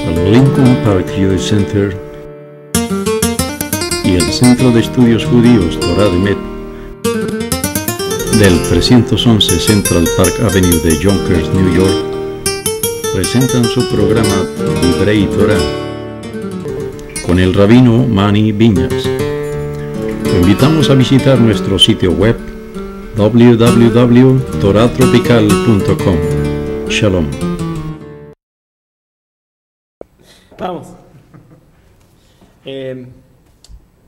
El Lincoln Park Youth Center y el Centro de Estudios Judíos Torah de Met del 311 Central Park Avenue de Yonkers, New York, presentan su programa Divrei Torah con el rabino Mani Viñas. Lo invitamos a visitar nuestro sitio web www.toratropical.com. Shalom. Vamos.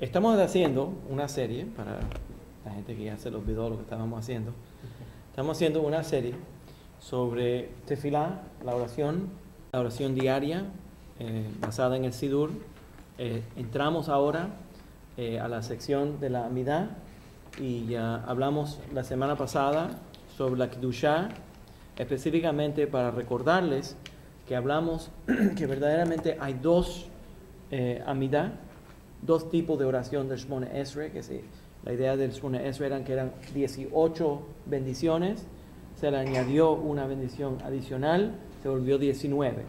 Estamos haciendo una serie, para la gente que ya se les olvidó lo que estábamos haciendo. Estamos haciendo una serie sobre Tefilá, la oración diaria basada en el Sidur. Entramos ahora a la sección de la Amidá y ya hablamos la semana pasada sobre la Kedushá, específicamente para recordarles que hablamos que verdaderamente hay dos Amidá, dos tipos de oración del Shmone Esrei, que la idea del Shmone Esrei eran que eran 18 bendiciones, se le añadió una bendición adicional, se volvió 19.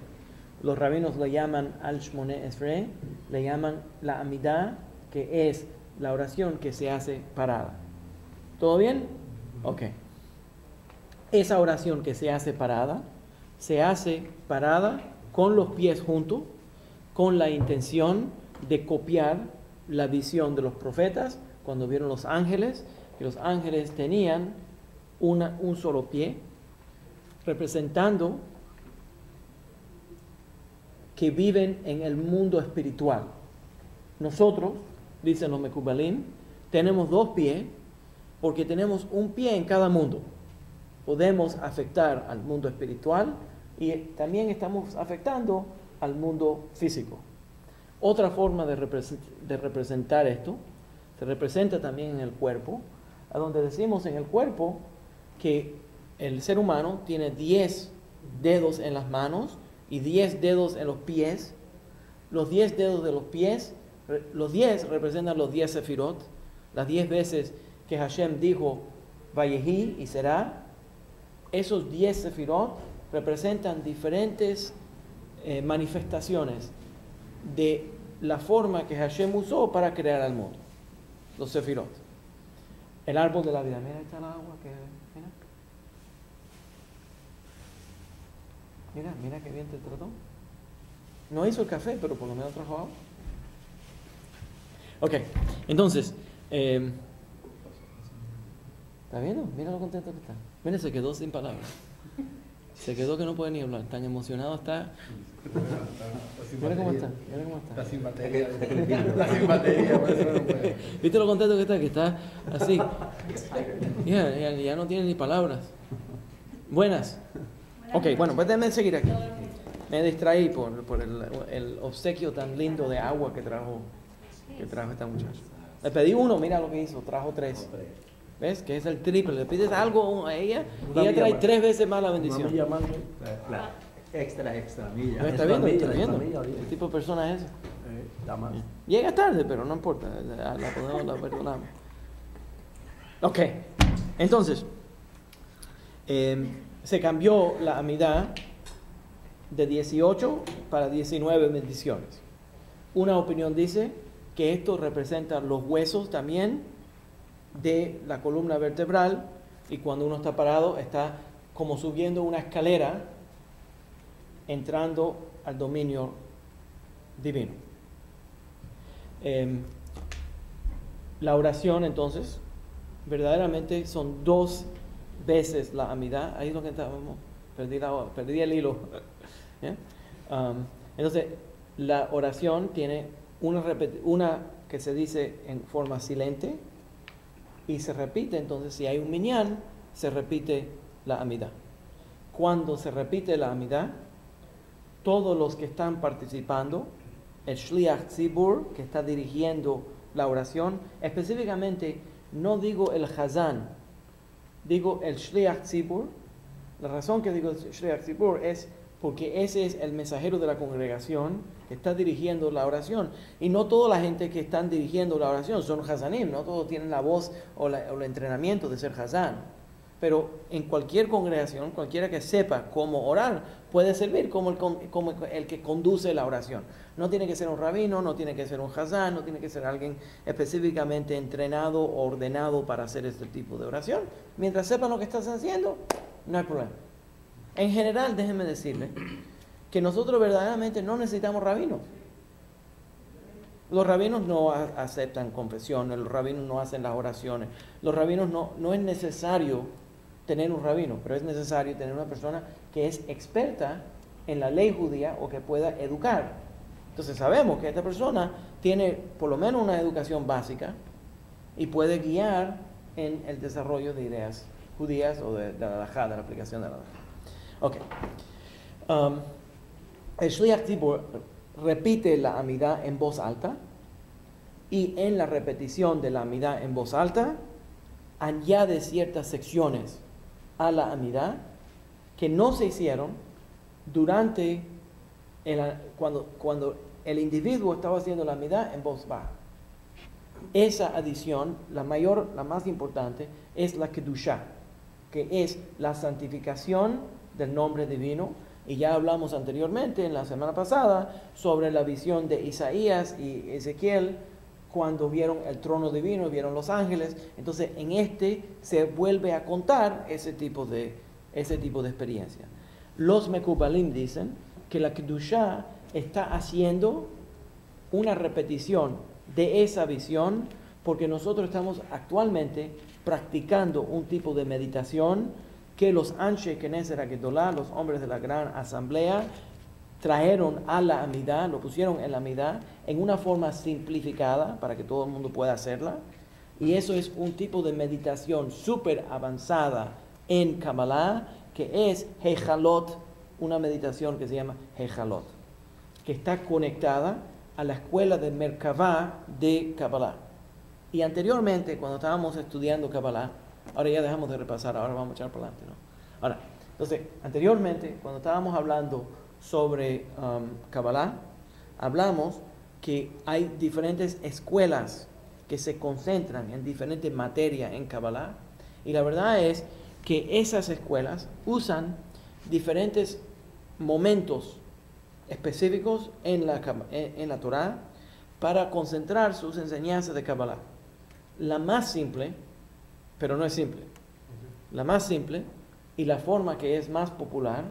Los rabinos le llaman al Shmone Esrei, le llaman la Amidá, que es la oración que se hace parada. ¿Todo bien? Ok. Esa oración que se hace parada con los pies juntos, con la intención de copiar la visión de los profetas cuando vieron los ángeles, que los ángeles tenían un solo pie, representando que viven en el mundo espiritual. Nosotros, dicen los Mekubalim, tenemos dos pies porque tenemos un pie en cada mundo. Podemos afectar al mundo espiritual y también estamos afectando al mundo físico. Otra forma de representar esto se representa también en el cuerpo, a donde decimos en el cuerpo que el ser humano tiene 10 dedos en las manos y 10 dedos en los pies. Los 10 dedos de los pies, los 10 representan los 10 sefirot, las 10 veces que Hashem dijo Vayehi y será. Esos 10 sefirot representan diferentes manifestaciones de la forma que Hashem usó para crear al mundo. Los sefirot. El árbol de la vida. Mira, ahí está el agua. Mira qué bien te trató. No hizo el café, pero por lo menos trajo agua. Ok, entonces, ¿está viendo? Mira lo contento que está. Mira, se quedó sin palabras. Se quedó que no puede ni hablar. Tan emocionado está. Mira cómo está. Está sin batería. Está sin batería, por eso no puede. ¿Viste lo contento que está? Que está así. Ya no tiene ni palabras. Buenas. Ok, bueno, pues déjenme seguir aquí. Me distraí por el obsequio tan lindo de agua que trajo esta muchacha. Le pedí uno, mira lo que hizo, trajo 3. ¿Ves? Que es el triple. Le pides algo a ella y ella trae 3 veces más la bendición. Una milla más, extra milla. ¿No está viendo? ¿Qué tipo de persona es esa? Llega tarde, pero no importa. La perdonamos. Ok, entonces, se cambió la amidad de 18 para 19 bendiciones. Una opinión dice que esto representa los huesos también de la columna vertebral, y cuando uno está parado está como subiendo una escalera entrando al dominio divino. La oración entonces verdaderamente son 2 veces la amidad. Ahí es lo que estábamos, perdí el hilo. Entonces la oración tiene una que se dice en forma silente y se repite. Entonces si hay un minyan, se repite la amidad. Cuando se repite la amidad, todos los que están participando, el shliach tzibur que está dirigiendo la oración, específicamente no digo el hazán, digo el shliach tzibur. La razón que digo el shliach tzibur es porque ese es el mensajero de la congregación que está dirigiendo la oración. Y no toda la gente que están dirigiendo la oración son hazanim, no todos tienen la voz o el entrenamiento de ser hazán. pero en cualquier congregación, cualquiera que sepa cómo orar, puede servir como el que conduce la oración. No tiene que ser un rabino, no tiene que ser un hazán, no tiene que ser alguien específicamente entrenado o ordenado para hacer este tipo de oración. Mientras sepan lo que estás haciendo, no hay problema. En general, déjenme decirle que nosotros verdaderamente no necesitamos rabinos. Los rabinos no aceptan confesiones, los rabinos no hacen las oraciones. Los rabinos no es necesario tener un rabino, pero es necesario tener una persona que es experta en la ley judía o que pueda educar. Entonces sabemos que esta persona tiene por lo menos una educación básica y puede guiar en el desarrollo de ideas judías o de la halajá, de la aplicación de la halajá. Ok. El Shliach Tzibur repite la amidá en voz alta y en la repetición de la amidá en voz alta añade ciertas secciones a la amidá que no se hicieron durante cuando el individuo estaba haciendo la amidá en voz baja. Esa adición, la más importante, es la Kedushá, que es la santificación del nombre divino. Y ya hablamos anteriormente, en la semana pasada, sobre la visión de Isaías y Ezequiel, cuando vieron el trono divino, vieron los ángeles. Entonces, en se vuelve a contar ese tipo de experiencia. Los Mekubalim dicen que la Kedushá está haciendo una repetición de esa visión, porque nosotros estamos actualmente practicando un tipo de meditación que los Anshe Knesset HaGedolah, los hombres de la gran asamblea, trajeron a la amidá, lo pusieron en la amidá en una forma simplificada para que todo el mundo pueda hacerla. Y eso es un tipo de meditación súper avanzada en Kabbalah, que es Hejalot, una meditación que se llama Hejalot, que está conectada a la escuela de Merkavá de Kabbalah. Y anteriormente, cuando estábamos estudiando Kabbalah, ahora ya dejamos de repasar, ahora vamos a echar por delante, ¿no? Ahora, entonces, anteriormente, cuando estábamos hablando sobre Kabbalah, hablamos que hay diferentes escuelas que se concentran en diferentes materias en Kabbalah, y la verdad es que esas escuelas usan diferentes momentos específicos en la Torah para concentrar sus enseñanzas de Kabbalah. La más simple, pero no es simple, la más simple y la forma que es más popular,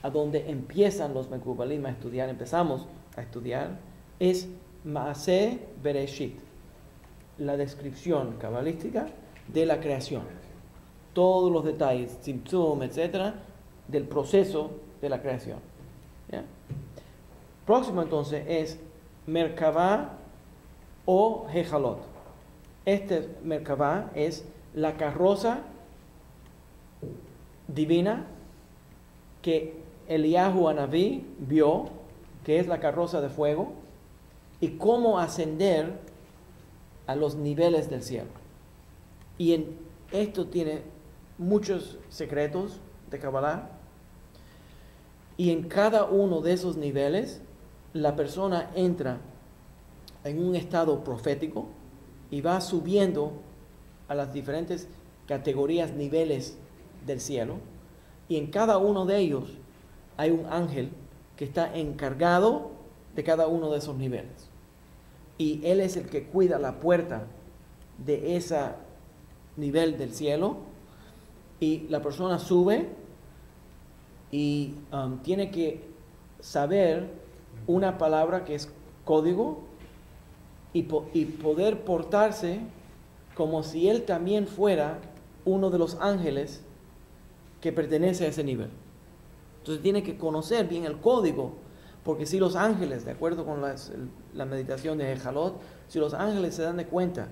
a donde empiezan los Mekubalim empezamos a estudiar, es Maaseh Bereshit, la descripción cabalística de la creación. Todos los detalles, Tzimtzum, etcétera, del proceso de la creación. ¿Ya? Próximo entonces es Merkavá o Hejalot. Este Merkavá es la carroza divina que Eliyahu Hanaví vio, que es la carroza de fuego, y cómo ascender a los niveles del cielo. Y esto tiene muchos secretos de Kabbalah, y en cada uno de esos niveles la persona entra en un estado profético y va subiendo a las diferentes categorías, niveles del cielo, y en cada uno de ellos hay un ángel que está encargado de cada uno de esos niveles, y él es el que cuida la puerta de ese nivel del cielo, y la persona sube y tiene que saber una palabra que es código y poder portarse como si él también fuera uno de los ángeles que pertenece a ese nivel. Entonces tiene que conocer bien el código, porque si los ángeles, de acuerdo con la meditación de Hejalot, si los ángeles se dan de cuenta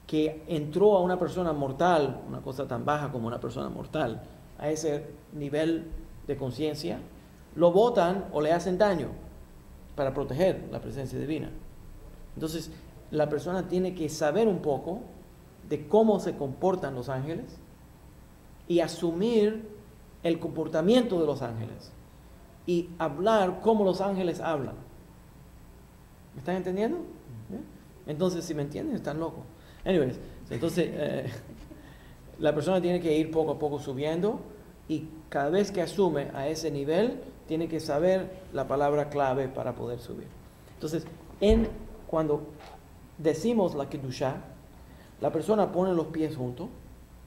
que entró a una persona mortal, una cosa tan baja como una persona mortal, a ese nivel de conciencia, lo botan o le hacen daño para proteger la presencia divina. Entonces, la persona tiene que saber un poco de cómo se comportan los ángeles y asumir el comportamiento de los ángeles y hablar como los ángeles hablan. ¿Me están entendiendo? ¿Eh? Entonces, si me entienden, están locos. Anyways, entonces, La persona tiene que ir poco a poco subiendo y cada vez que asume a ese nivel, tiene que saber la palabra clave para poder subir. Entonces, cuando decimos la Kedushá, la persona pone los pies juntos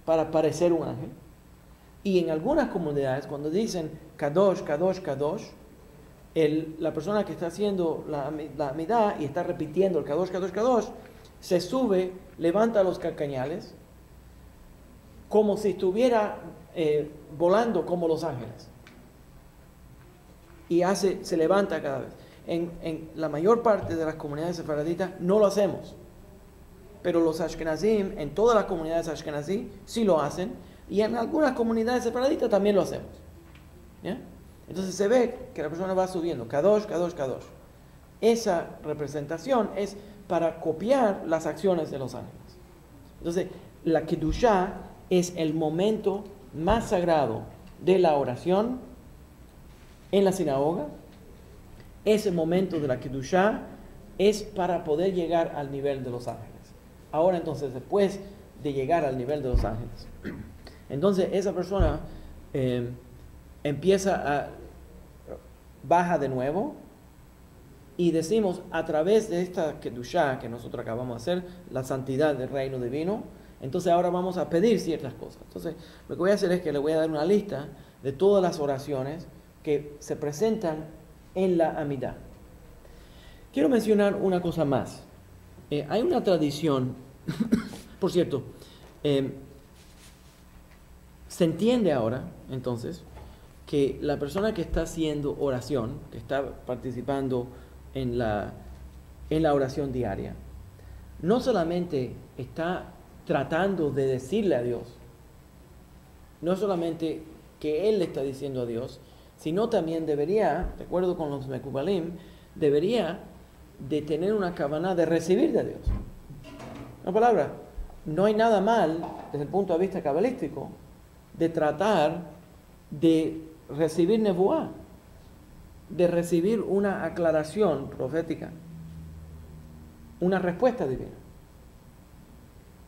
para parecer un ángel. Y en algunas comunidades, cuando dicen Kadosh, Kadosh, Kadosh, la persona que está haciendo la Amidá y está repitiendo el Kadosh, Kadosh, Kadosh, se sube, levanta los calcañales, como si estuviera volando como los ángeles. Y se levanta cada vez. En la mayor parte de las comunidades sefaraditas no lo hacemos. Pero los Ashkenazim, en todas las comunidades Ashkenazí, sí lo hacen. Y en algunas comunidades sefaraditas también lo hacemos. ¿Ya? Entonces se ve que la persona va subiendo. Kadosh, Kadosh, Kadosh. Esa representación es para copiar las acciones de los ángeles. Entonces, la Kedushá es el momento más sagrado de la oración en la sinagoga. Ese momento de la Kedushá es para poder llegar al nivel de los ángeles. Ahora entonces, después de llegar al nivel de los ángeles, entonces esa persona baja de nuevo y decimos a través de esta Kedushá que nosotros acabamos de hacer, la santidad del reino divino, entonces ahora vamos a pedir ciertas cosas. Entonces lo que voy a hacer es que le voy a dar una lista de todas las oraciones que se presentan en la Amidá. Quiero mencionar una cosa más. Hay una tradición, por cierto, se entiende ahora, entonces, que la persona que está haciendo oración, que está participando en la oración diaria, no solamente está tratando de decirle a Dios, no solamente que él le está diciendo a Dios, sino también debería, de acuerdo con los Mekubalim, debería de tener una kavaná de recibir de Dios. Una palabra, no hay nada mal desde el punto de vista cabalístico de tratar de recibir nebuá, de recibir una aclaración profética, una respuesta divina.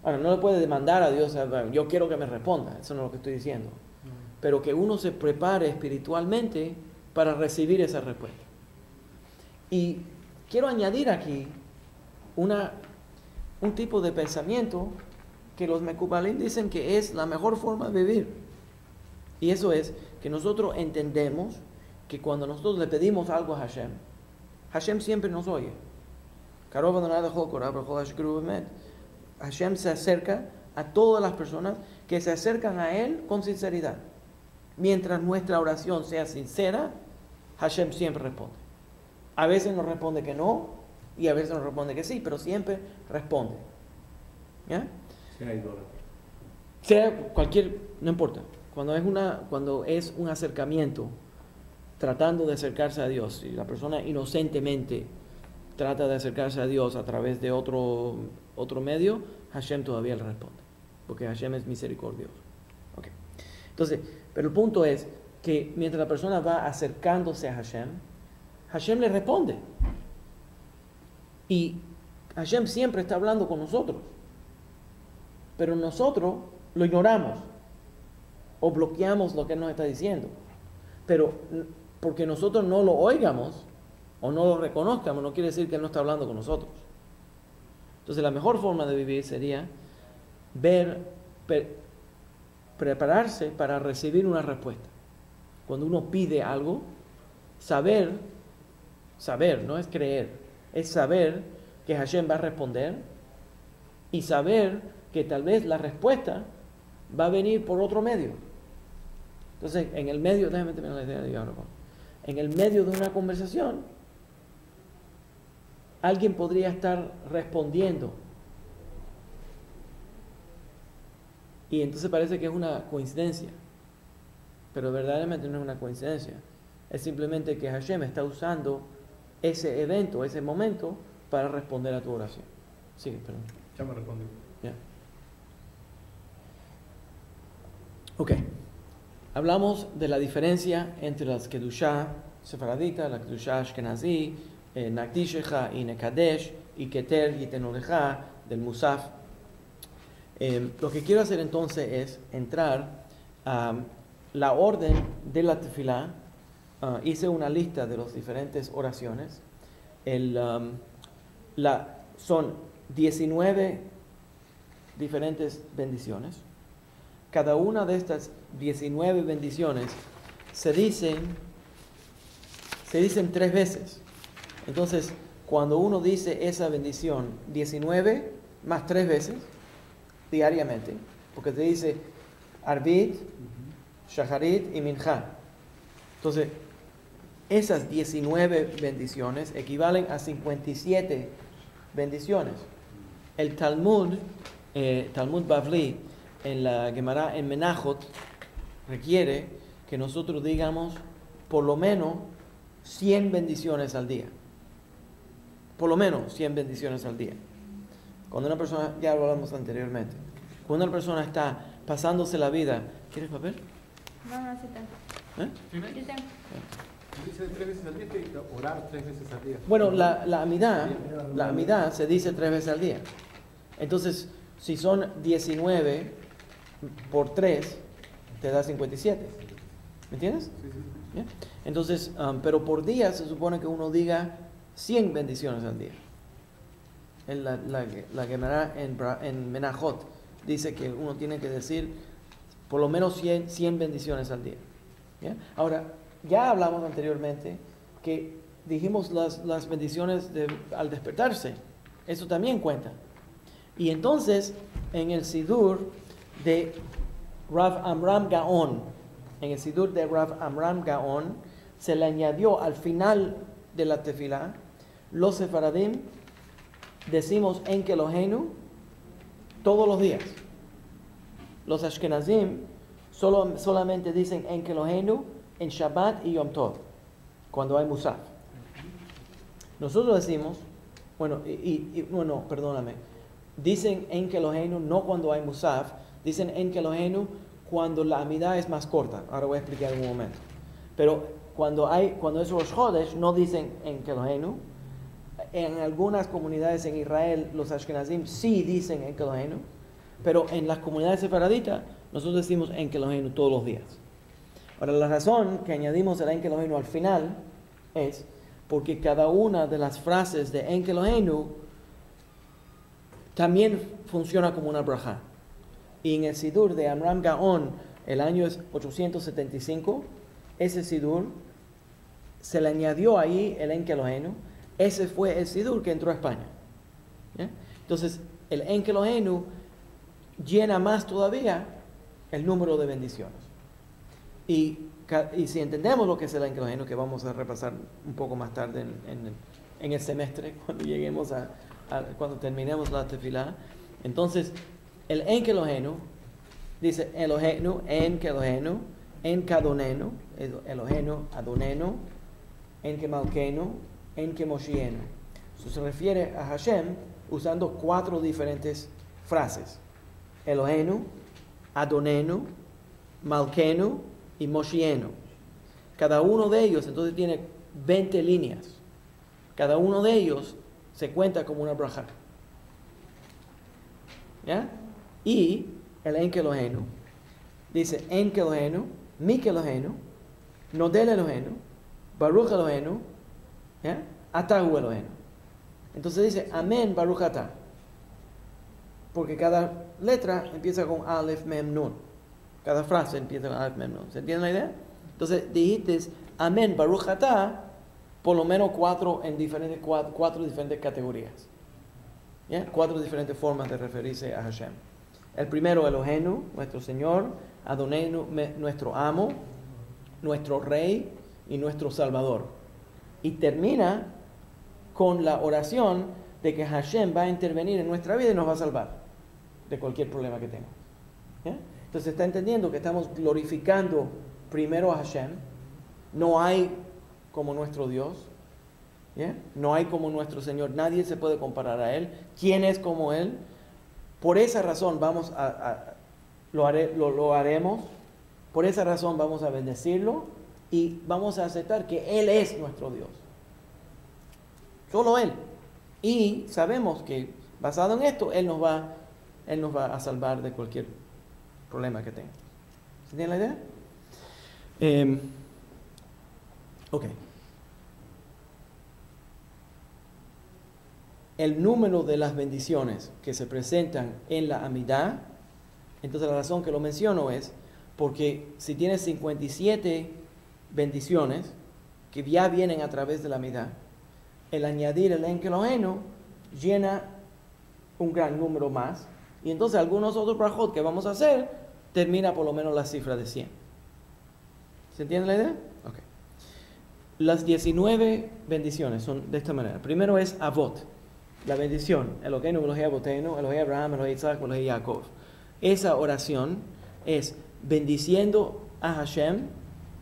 Ahora, no le puede demandar a Dios, yo quiero que me responda, eso no es lo que estoy diciendo, pero que uno se prepare espiritualmente para recibir esa respuesta. Y quiero añadir aquí un tipo de pensamiento que los Mekubalim dicen que es la mejor forma de vivir. Y eso es que nosotros entendemos que cuando nosotros le pedimos algo a Hashem, Hashem siempre nos oye. Hashem se acerca a todas las personas que se acercan a Él con sinceridad. Mientras nuestra oración sea sincera, Hashem siempre responde. A veces nos responde que no, y a veces nos responde que sí, pero siempre responde. ¿Ya? Sea idólatra. Sea cualquier, no importa. Cuando es un acercamiento, tratando de acercarse a Dios, y la persona inocentemente trata de acercarse a Dios a través de otro medio, Hashem todavía le responde, porque Hashem es misericordioso. Okay. Entonces, pero el punto es que mientras la persona va acercándose a Hashem, Hashem le responde. Y Hashem siempre está hablando con nosotros, pero nosotros lo ignoramos o bloqueamos lo que Él nos está diciendo. Pero porque nosotros no lo oigamos o no lo reconozcamos, no quiere decir que Él no está hablando con nosotros. Entonces la mejor forma de vivir sería prepararse para recibir una respuesta. Cuando uno pide algo, saber, no es creer, es saber que Hashem va a responder y saber que tal vez la respuesta va a venir por otro medio. Entonces, en el medio, déjame terminar la idea de ahora. En el medio de una conversación, alguien podría estar respondiendo. Y entonces parece que es una coincidencia. Pero verdaderamente no es una coincidencia. Es simplemente que Hashem está usando ese evento, ese momento, para responder a tu oración. Sigue, perdón. Ya me respondió. Ya. Ok. Hablamos de la diferencia entre las Kedushá sefaradita, la Kedushá ashkenazí, Nakdishecha y Nekadesh, y Keter y Tenolecha del Musaf. Lo que quiero hacer entonces es entrar a la orden de la tefilá. Hice una lista de las diferentes oraciones. Son 19 diferentes bendiciones. Cada una de estas 19 bendiciones se dicen 3 veces. Entonces, cuando uno dice esa bendición 19 más 3 veces diariamente, porque te dice Arbit, Shacharit y Mincha. Entonces, esas 19 bendiciones equivalen a 57 bendiciones. El Talmud Bavli, en la Gemara en Menachot, requiere que nosotros digamos por lo menos 100 bendiciones al día. Por lo menos 100 bendiciones al día. Cuando una persona, ya lo hablamos anteriormente, cuando una persona está pasándose la vida, ¿quieres papel? No, sí tengo. Yo tengo. Dice 3 veces al día, que orar 3 veces al día. Bueno, la amidad se dice 3 veces al día. Entonces, si son 19 por 3, te da 57. ¿Me entiendes? Sí, sí. ¿Bien? Entonces, pero por día se supone que uno diga 100 bendiciones al día. La Gemara en Menachot dice que uno tiene que decir por lo menos 100 bendiciones al día. ¿Bien? Ahora, ya hablamos anteriormente que dijimos las bendiciones al despertarse. Eso también cuenta. Y entonces, en el Sidur de Rav Amram Gaon, se le añadió al final de la tefilá, los sefaradim decimos Enkel Eloheinu todos los días. Los ashkenazim solamente dicen Enkel Eloheinu en Shabbat y Yom Tov, cuando hay Musaf. Nosotros decimos, perdóname, dicen Enkel Eloheinu no cuando hay Musaf, dicen Enkel Eloheinu cuando la amidad es más corta. Ahora voy a explicar en un momento. Pero cuando es Rosh Chodesh, no dicen Enkel Eloheinu. En algunas comunidades en Israel, los ashkenazim sí dicen Enkel Eloheinu, pero en las comunidades sefaraditas, nosotros decimos Enkel Eloheinu todos los días. Ahora, la razón que añadimos el Enkel Eloheinu al final es porque cada una de las frases de Enkel Eloheinu también funciona como una braja. Y en el Sidur de Amram Gaon, el año es 875, ese Sidur se le añadió ahí el Enkel Eloheinu. Ese fue el Sidur que entró a España. ¿Ya? Entonces, el Enkel Eloheinu llena más todavía el número de bendiciones. Y si entendemos lo que es el Enkel Eloheinu, que vamos a repasar un poco más tarde en el semestre, cuando lleguemos cuando terminemos la tefilá, entonces, el Enkel Eloheinu dice Eloheinu, Enkel Eloheinu, Enkadonenu, Eloheinu, Adonenu, Enkemalkenu, Enkemoshienu. Eso se refiere a Hashem usando 4 diferentes frases. Eloheinu, Adonenu, Malkenu y Moshienu. Cada uno de ellos entonces tiene 20 líneas. Cada uno de ellos se cuenta como una braja. ¿Ya? Y el Enkel Eloheinu dice Enkel Eloheinu, Mikel Eloheinu, Nodel Eloheinu, Baruch Eloheinu, ¿ya? Atahu Eloheinu. Entonces dice Amén Baruch Atah, porque cada letra empieza con Aleph Mem Nun. Cada frase empieza con Aleph Mem Nun. ¿Se entiende la idea? Entonces dijiste Amén Baruch Atah por lo menos 4 diferentes categorías. ¿Ya? 4 diferentes formas de referirse a Hashem. El primero, Eloheinu, nuestro Señor, Adonenu, nuestro amo, nuestro Rey y nuestro Salvador. Y termina con la oración de que Hashem va a intervenir en nuestra vida y nos va a salvar de cualquier problema que tengamos. ¿Ya? Entonces está entendiendo que estamos glorificando primero a Hashem. No hay como nuestro Dios. ¿Ya? No hay como nuestro Señor. Nadie se puede comparar a Él. ¿Quién es como Él? Por esa razón lo haremos. Por esa razón vamos a bendecirlo y vamos a aceptar que Él es nuestro Dios. Solo Él. Y sabemos que basado en esto, Él nos va Él nos va a salvar de cualquier problema que tenga. ¿Se tiene la idea? Ok. El número de las bendiciones que se presentan en la Amidá, entonces la razón que lo menciono es porque si tienes 57 bendiciones que ya vienen a través de la Amidá, el añadir el Enkelojeno llena un gran número más, y entonces algunos otros brajot que vamos a hacer termina por lo menos la cifra de 100. ¿Se entiende la idea? Ok. Las 19 bendiciones son de esta manera. Primero es Avot, la bendición, Eloheinu, Elohei Avotenu, Elohei Abraham, Elohei Isaac, Elohei Jacob. Esa oración es bendiciendo a Hashem,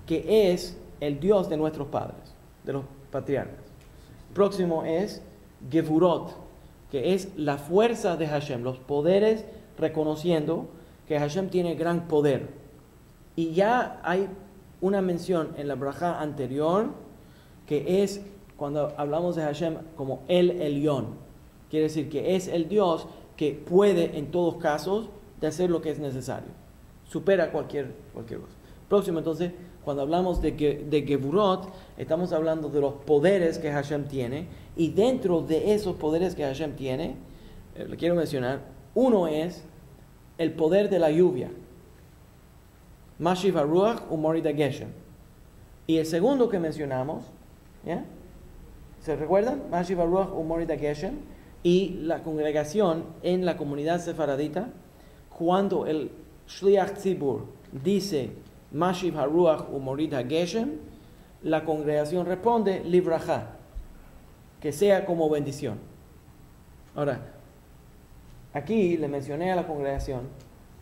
que es el Dios de nuestros padres, de los patriarcas. Próximo es Gevurot, que es la fuerza de Hashem, los poderes, reconociendo que Hashem tiene gran poder. Y ya hay una mención en la brajá anterior, que es cuando hablamos de Hashem como el Elión. Quiere decir que es el Dios que puede en todos casos de hacer lo que es necesario. Supera cualquier cosa. Próximo, entonces, cuando hablamos de Gevurot, estamos hablando de los poderes que Hashem tiene, y dentro de esos poderes que Hashem tiene, le quiero mencionar, uno es el poder de la lluvia, Mashiv HaRuach Umorid HaGeshem. Y el segundo que mencionamos, ¿ya? ¿Se recuerdan? Mashiv HaRuach Umorid HaGeshem. Y la congregación en la comunidad sefaradita, cuando el Shliach Tzibur dice Mashiv HaRuach Umorid HaGeshem, la congregación responde Libraja, que sea como bendición. Ahora, aquí le mencioné a la congregación,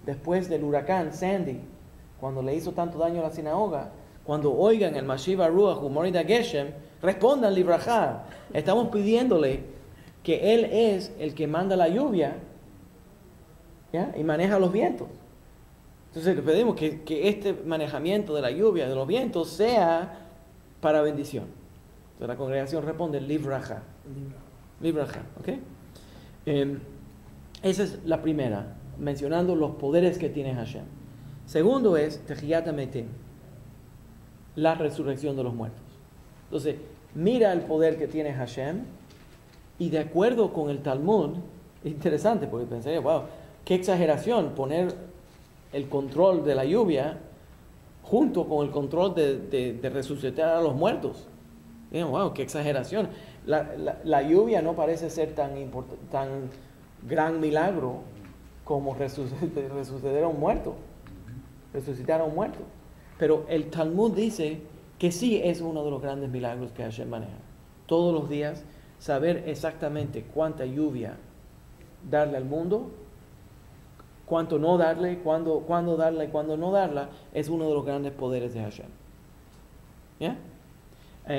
después del huracán Sandy, cuando le hizo tanto daño a la sinagoga, cuando oigan el Mashiv HaRuach Umorid HaGeshem, respondan Libraja. Estamos pidiéndole que Él es el que manda la lluvia, ¿ya? Y maneja los vientos. Entonces le pedimos que este manejamiento de la lluvia, de los vientos, sea para bendición. Entonces la congregación responde Livraja. Livraja, ¿ok? Esa es la primera, mencionando los poderes que tiene Hashem. Segundo es Tehiyat HaMetim, la resurrección de los muertos. Entonces, mira el poder que tiene Hashem, y de acuerdo con el Talmud, es interesante porque pensé, wow, qué exageración poner el control de la lluvia junto con el control de resucitar a los muertos. Y, wow, qué exageración. La lluvia no parece ser tan gran milagro como resucitar a un muerto. Resucitar a un muerto. Pero el Talmud dice que sí es uno de los grandes milagros que Hashem maneja. Todos los días saber exactamente cuánta lluvia darle al mundo, cuánto no darle, cuándo darla y cuándo no darla, es uno de los grandes poderes de Hashem. ¿Ya?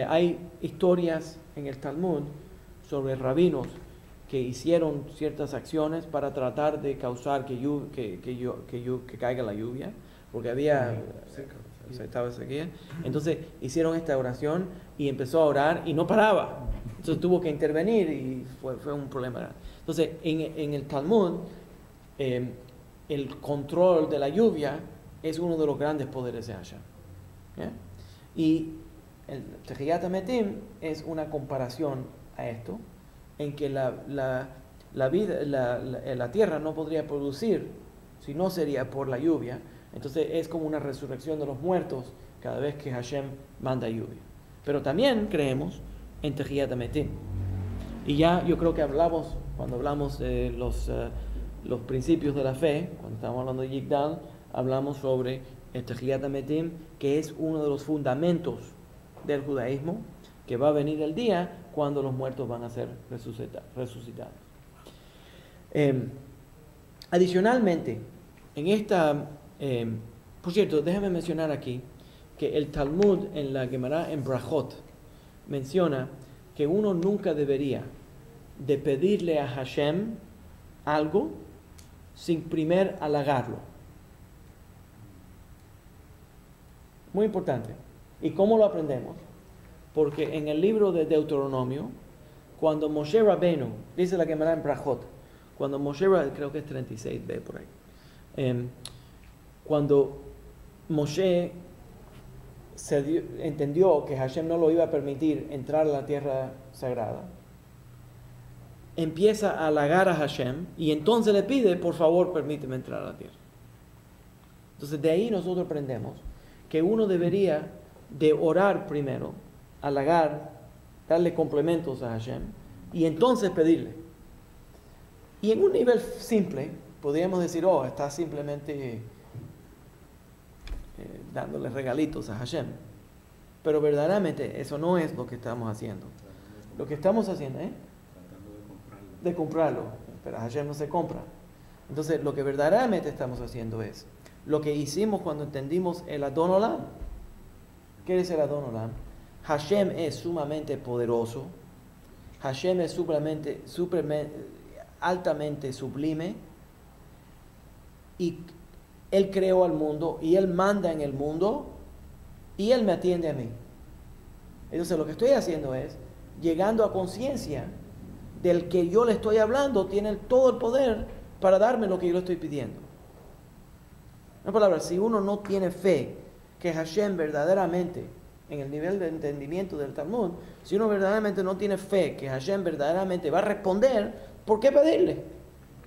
Hay historias en el Talmud sobre rabinos que hicieron ciertas acciones para tratar de causar que caiga la lluvia, porque estaba sequía. Entonces hicieron esta oración y empezó a orar y no paraba. Entonces tuvo que intervenir y fue un problema. Entonces en el Talmud el control de la lluvia es uno de los grandes poderes de Hashem. ¿Ya? Y el Tehiyat HaMetim es una comparación a esto, en que la tierra no podría producir si no sería por la lluvia. Entonces es como una resurrección de los muertos cada vez que Hashem manda lluvia. Pero también creemos en Tehiyat HaMetim. Y ya yo creo que cuando hablamos de los principios de la fe, cuando estamos hablando de Yigdal, hablamos sobre el Tehiyat HaMetim, que es uno de los fundamentos del judaísmo, que va a venir el día cuando los muertos van a ser resucitados. Adicionalmente, en esta... por cierto, déjame mencionar aquí que el Talmud en la Gemara en Brajot menciona que uno nunca debería de pedirle a Hashem algo sin primero halagarlo. Muy importante. ¿Y cómo lo aprendemos? Porque en el libro de Deuteronomio, cuando Moshe Rabbeinu, dice la Gemara en Brajot, Cuando Moshe, creo que es 36b por ahí, cuando Moshe entendió que Hashem no lo iba a permitir entrar a la tierra sagrada, empieza a halagar a Hashem y entonces le pide, por favor, permíteme entrar a la tierra. Entonces de ahí nosotros aprendemos que uno debería de orar primero, halagar, darle complementos a Hashem y entonces pedirle. Y en un nivel simple, podríamos decir, está simplemente dándole regalitos a Hashem. Pero verdaderamente eso no es lo que estamos haciendo. Lo que estamos haciendo es de comprarlo. Pero Hashem no se compra. Entonces lo que verdaderamente estamos haciendo es lo que hicimos cuando entendimos el Adon Olam. ¿Qué es el Adon Olam? Hashem es sumamente poderoso. Hashem es altamente sublime. Y Él creó al mundo y Él manda en el mundo y Él me atiende a mí. Entonces lo que estoy haciendo es llegando a conciencia del que yo le estoy hablando, tiene todo el poder para darme lo que yo le estoy pidiendo. En palabras, si uno no tiene fe que Hashem verdaderamente, en el nivel de entendimiento del Talmud, si uno verdaderamente no tiene fe que Hashem verdaderamente va a responder, ¿por qué pedirle?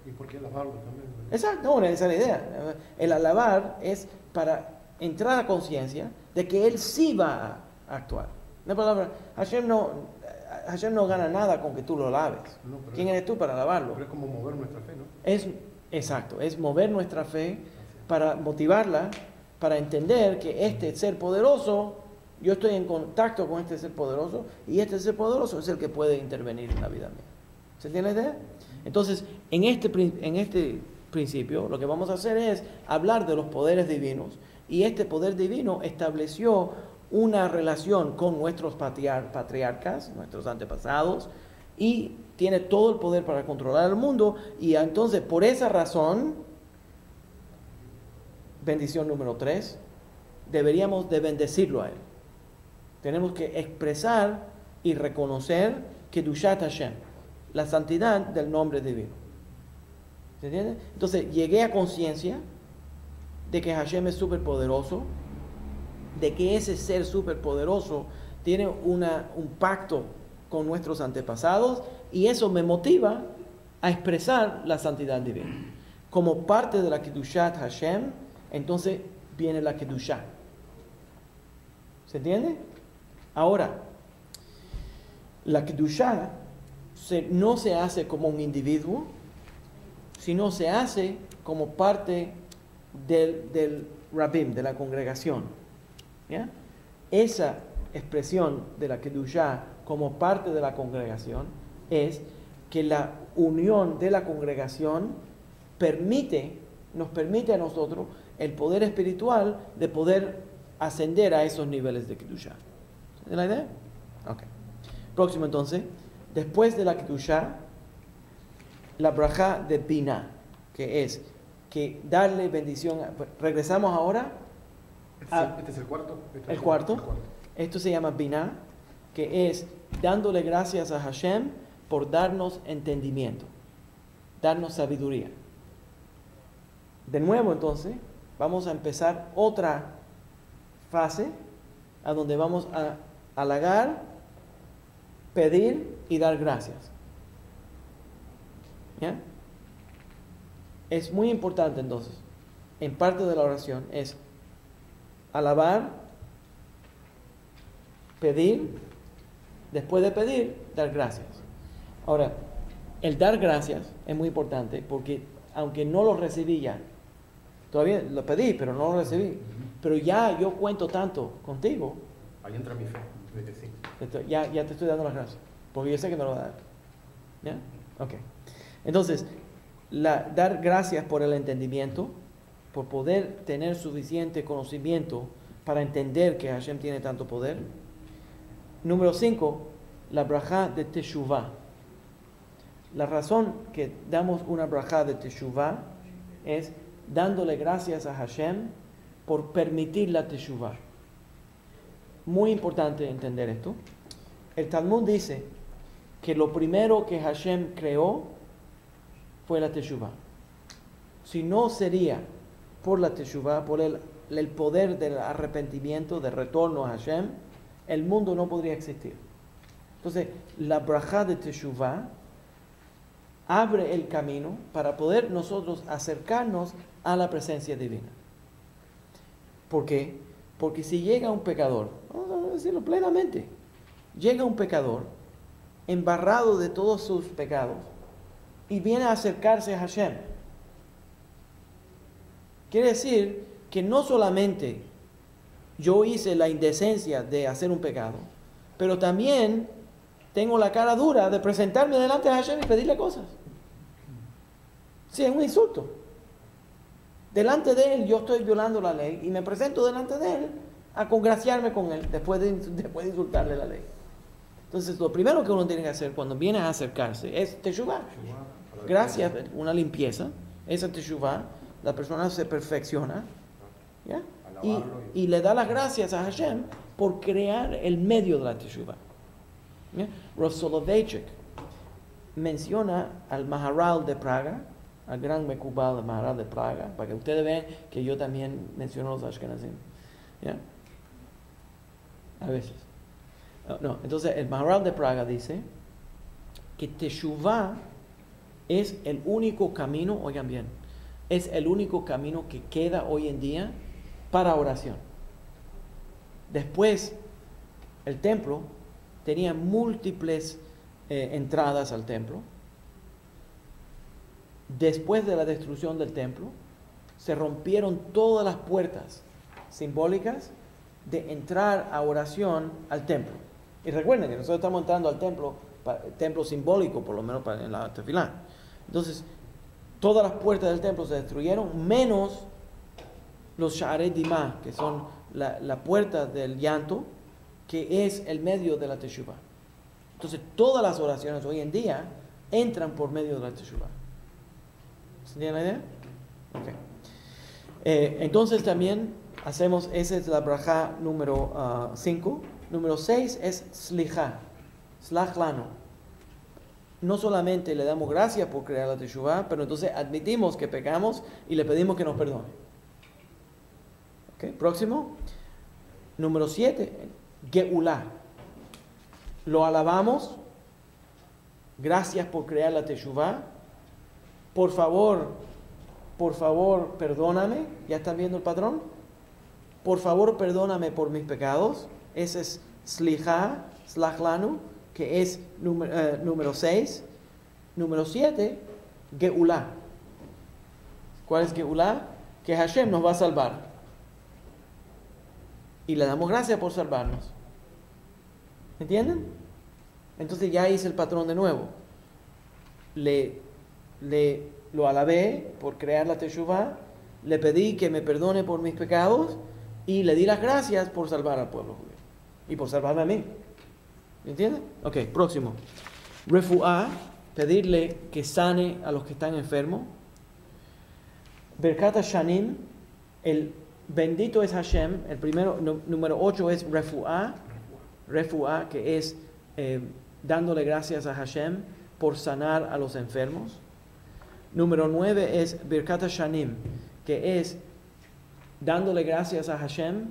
¿Y por qué alabarlo también? Exacto, no, esa es la idea. El alabar es para entrar a conciencia de que Él sí va a actuar. En palabras, Hashem no gana nada con que tú lo alabes. No, ¿Quién eres tú para alabarlo? Pero es como mover nuestra fe, ¿no? Exacto, es mover nuestra fe para motivarla, para entender que este ser poderoso, yo estoy en contacto con este ser poderoso y este ser poderoso es el que puede intervenir en la vida mía. ¿Se entiende la idea? Entonces, en este principio, lo que vamos a hacer es hablar de los poderes divinos y este poder divino estableció una relación con nuestros patriarcas, nuestros antepasados, y tiene todo el poder para controlar el mundo, y entonces por esa razón, bendición número 3, deberíamos de bendecirlo a Él. Tenemos que expresar y reconocer Kedushat Hashem, la santidad del nombre divino. ¿Se entiende? Entonces llegué a conciencia de que Hashem es superpoderoso, de que ese ser superpoderoso tiene un pacto con nuestros antepasados y eso me motiva a expresar la santidad divina. Como parte de la Kedushat Hashem, entonces viene la Kedushá. ¿Se entiende? Ahora, la Kedushá no se hace como un individuo, sino se hace como parte del Rabim, de la congregación. ¿Ya? Esa expresión de la Kedushá como parte de la congregación es que la unión de la congregación nos permite a nosotros el poder espiritual de poder ascender a esos niveles de Kedushá. ¿Entiendes la idea? Ok. Próximo entonces, después de la Kedushá, la brajá de Binah, que es que darle bendición. Regresamos ahora. Este es el cuarto. El cuarto. Esto se llama Binah, que es dándole gracias a Hashem por darnos entendimiento, darnos sabiduría. De nuevo entonces, vamos a empezar otra fase a donde vamos a halagar, pedir y dar gracias. ¿Ya? Es muy importante entonces, en parte de la oración es alabar, pedir, después de pedir, dar gracias. Ahora, el dar gracias es muy importante porque aunque no lo recibí ya, todavía lo pedí, pero no lo recibí, pero ya yo cuento tanto contigo. Ahí entra mi fe, de que sí. Ya te estoy dando las gracias, porque yo sé que me lo va a dar. ¿Ya? Ok. Entonces, dar gracias por el entendimiento, por poder tener suficiente conocimiento para entender que Hashem tiene tanto poder. Número 5, la brajá de Teshuvah. La razón que damos una brajá de Teshuvah es dándole gracias a Hashem por permitir la Teshuvah. Muy importante entender esto. El Talmud dice que lo primero que Hashem creó fue la Teshuvah. Si no sería por la Teshuvah, por el poder del arrepentimiento, del retorno a Hashem, el mundo no podría existir. Entonces, la brajá de Teshuvah abre el camino para poder nosotros acercarnos a la presencia divina. ¿Por qué? Porque si llega un pecador, vamos a decirlo plenamente, llega un pecador embarrado de todos sus pecados y viene a acercarse a Hashem, quiere decir que no solamente yo hice la indecencia de hacer un pecado, pero también tengo la cara dura de presentarme delante de Hashem y pedirle cosas. Sí, es un insulto. Delante de Él yo estoy violando la ley y me presento delante de Él a congraciarme con Él después de insultarle la ley. Entonces, lo primero que uno tiene que hacer cuando viene a acercarse es Teshuvah. Gracias, una limpieza. Esa Teshuvah, la persona se perfecciona, ¿ya? Y le da las gracias a Hashem por crear el medio de la Teshuvah. Rav Soloveitchik menciona al Maharal de Praga, al gran Mekubal del Maharal de Praga, para que ustedes vean que yo también menciono los Ashkenazim. ¿Ya? A veces. No, entonces el Maharal de Praga dice que Teshuvah es el único camino, oigan bien, es el único camino que queda hoy en día para oración. Después, el templo tenía múltiples entradas al templo. Después de la destrucción del templo, se rompieron todas las puertas simbólicas de entrar a oración al templo. Y recuerden que nosotros estamos entrando al templo simbólico, por lo menos en la tefilá. Entonces, todas las puertas del templo se destruyeron, menos los Sha'arei Dimah, que son la puerta del llanto, que es el medio de la Teshuvah. Entonces, todas las oraciones hoy en día entran por medio de la Teshuvah. ¿Se entiende la idea? Okay. Entonces también hacemos, esa es la brajá número 5. Número 6 es Slicha, Slach Lanu. No solamente le damos gracias por crear la Teshuvah, pero entonces admitimos que pecamos y le pedimos que nos perdone. Okay. Próximo. Número 7, Geulah. Lo alabamos. Gracias por crear la Teshuvah. Por favor, perdóname. ¿Ya están viendo el patrón? Por favor, perdóname por mis pecados. Ese es Slicha, Slach Lanu, que es número 6. Número 7, Geulah. ¿Cuál es Geulah? Que Hashem nos va a salvar. Y le damos gracias por salvarnos. ¿Entienden? Entonces ya hice el patrón de nuevo. Lo alabé por crear la Teshuvah, le pedí que me perdone por mis pecados y le di las gracias por salvar al pueblo judío y por salvarme a mí. ¿Entienden? Ok, próximo. Refuá, pedirle que sane a los que están enfermos. Berkat Hashanim, el bendito es Hashem. El primero, número 8 es Refuá, que es dándole gracias a Hashem por sanar a los enfermos. Número 9 es Birkat Hashanim, que es dándole gracias a Hashem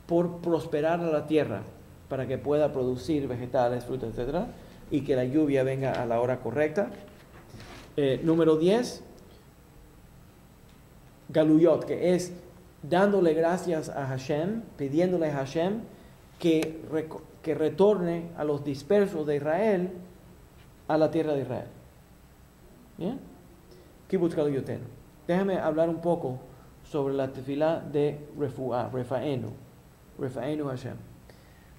por prosperar a la tierra para que pueda producir vegetales, frutas, etc. Y que la lluvia venga a la hora correcta. Número 10, Galuyot, que es dándole gracias a Hashem, pidiéndole a Hashem que retorne a los dispersos de Israel a la tierra de Israel. ¿Bien? Kibbutz Galuyotenu. Déjame hablar un poco sobre la tefilá de Refuá, Refaenu Hashem.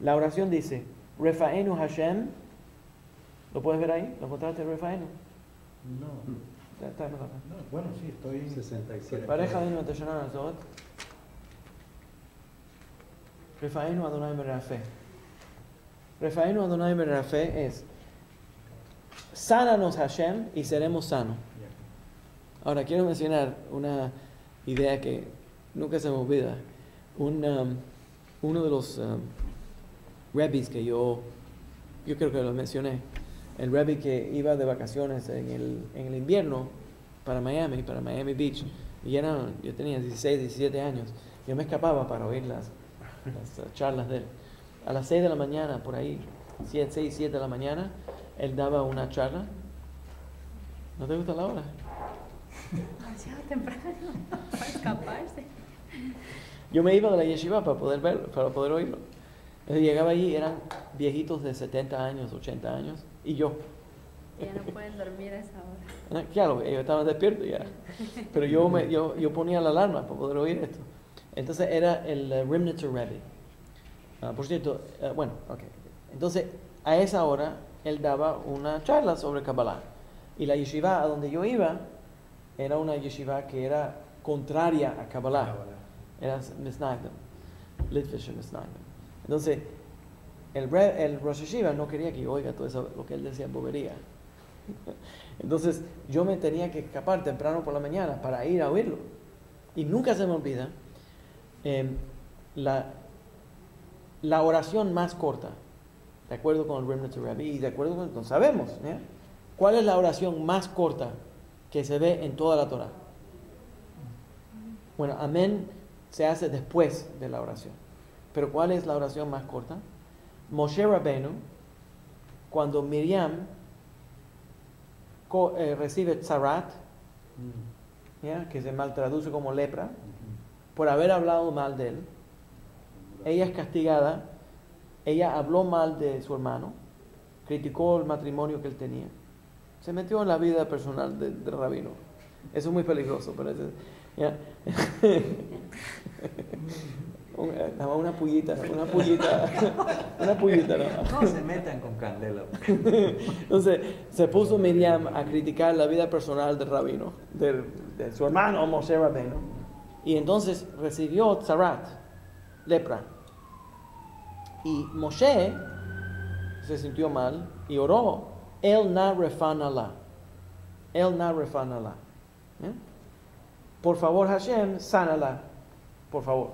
La oración dice, Refaenu Hashem. ¿Lo puedes ver ahí? ¿Lo encontraste, Refaenu? No. Está. No, bueno, sí, estoy en 67. Pareja de Nuetashanan Azot. Refaenu Adonai Merafé. Refaenu Adonai Merafé es sánanos Hashem y seremos sanos. Ahora quiero mencionar una idea que nunca se me olvida. Uno de los rebbis que yo creo que lo mencioné, el rebbi que iba de vacaciones en el invierno para Miami Beach. Y yo tenía 16, 17 años. Yo me escapaba para oír las charlas de él. A las 6 de la mañana, por ahí, 6, 7 de la mañana, él daba una charla. ¿No te gusta la hora? Demasiado temprano para escaparse. Yo me iba de la yeshiva para poder verlo, para poder oírlo. Entonces llegaba allí, eran viejitos de 70 años, 80 años, y yo. Ya no pueden dormir a esa hora. Claro, ellos estaban despiertos ya. Pero yo ponía la alarma para poder oír esto. Entonces era el Rimnitzer Rebbe. Por cierto, bueno, ok. Entonces, a esa hora, él daba una charla sobre Kabbalah. Y la yeshiva a donde yo iba, era una yeshiva que era contraria a Kabbalah. Era Misnagdim, Litvish Misnagdim. Entonces, el Rosh Yeshiva no quería que yo oiga todo eso, lo que él decía bobería. Entonces, yo me tenía que escapar temprano por la mañana para ir a oírlo. Y nunca se me olvida la oración más corta, de acuerdo con el Rimnitzer Rebbe, y de acuerdo con sabemos, ¿eh? ¿Cuál es la oración más corta que se ve en toda la Torah? Bueno, amén se hace después de la oración. Pero ¿cuál es la oración más corta? Moshe Rabbeinu, cuando Miriam recibe tzarat, ¿ya? Que se mal traduce como lepra, por haber hablado mal de él, ella es castigada, ella habló mal de su hermano, criticó el matrimonio que él tenía, se metió en la vida personal del rabino. Eso es muy peligroso, pero ¿ya? Una pullita. No se metan con candela. Entonces se puso Miriam a criticar la vida personal del rabino, de su hermano Moshe Rabbeinu, y entonces recibió tzarat, lepra. Y Moshe se sintió mal y oró, El na refan Allah. ¿Eh? Por favor, Hashem, sánala. Por favor.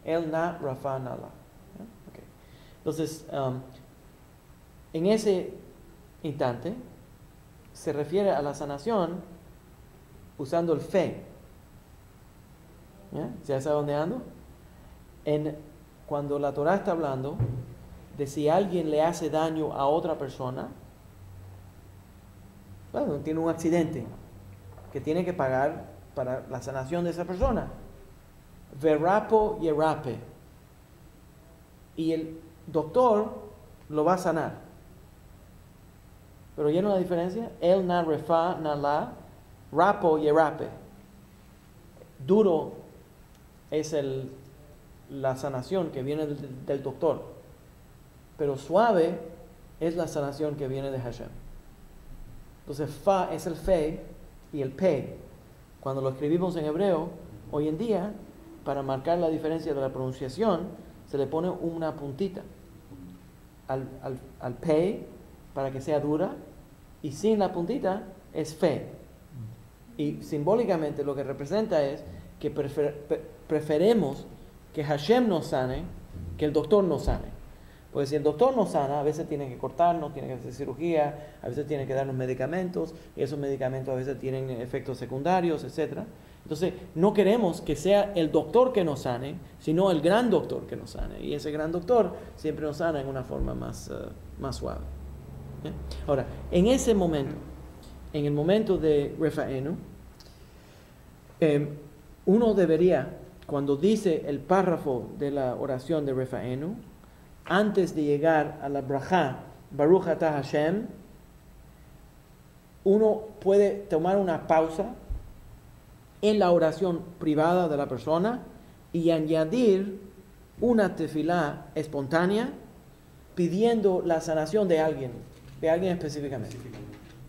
El na refan Allah. ¿Eh? Okay. Entonces, en ese instante, se refiere a la sanación usando el fe. ¿Ya sabe dónde ando? Cuando la Torah está hablando de si alguien le hace daño a otra persona, bueno, tiene un accidente que tiene que pagar para la sanación de esa persona. Verapo yerape. Y el doctor lo va a sanar. Pero ¿ya no la diferencia? El na refa na la, rapo yerape. Duro es la sanación que viene del doctor, pero suave es la sanación que viene de Hashem. Entonces fa es el fe y el pe. Cuando lo escribimos en hebreo, hoy en día, para marcar la diferencia de la pronunciación, se le pone una puntita al pe para que sea dura, y sin la puntita es fe. Y simbólicamente lo que representa es que preferemos que Hashem nos sane, que el doctor nos sane. Porque si el doctor nos sana, a veces tiene que cortarnos, tiene que hacer cirugía, a veces tiene que darnos medicamentos, y esos medicamentos a veces tienen efectos secundarios, etc. Entonces, no queremos que sea el doctor que nos sane, sino el gran doctor que nos sane. Y ese gran doctor siempre nos sana en una forma más suave. ¿Eh? Ahora, en ese momento, en el momento de Refa'enu, uno debería, cuando dice el párrafo de la oración de Refa'enu, antes de llegar a la brajá, Baruch atah Hashem, uno puede tomar una pausa en la oración privada de la persona y añadir una tefilá espontánea pidiendo la sanación de alguien específicamente.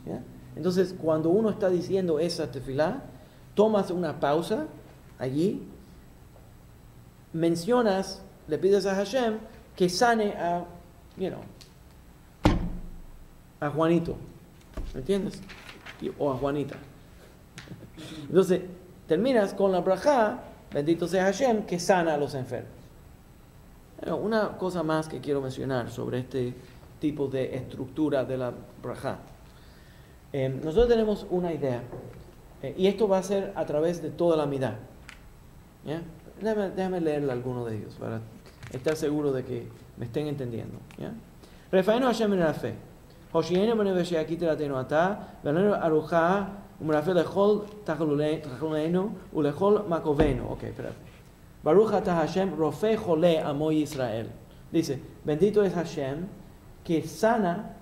¿Ya? Entonces, cuando uno está diciendo esa tefilá, tomas una pausa allí, mencionas, le pides a Hashem que sane a Juanito, ¿me entiendes? O a Juanita. Entonces, terminas con la brajá, bendito sea Hashem, que sana a los enfermos. Pero una cosa más que quiero mencionar sobre este tipo de estructura de la brajá. Nosotros tenemos una idea, y esto va a ser a través de toda la Amidá. ¿Ya? Déjame leerle alguno de ellos para estar seguro de que me estén entendiendo. ¿Ya? Refaenu Hashem en la fe. Hoshienu beneveshe aquí teratenu ata, venenu aruja, umrafe lechol tachlulenu, ulechol makovenu. Ok, espérate. Baruch atah Hashem rofe jole amoy Israel. Dice, bendito es Hashem que sana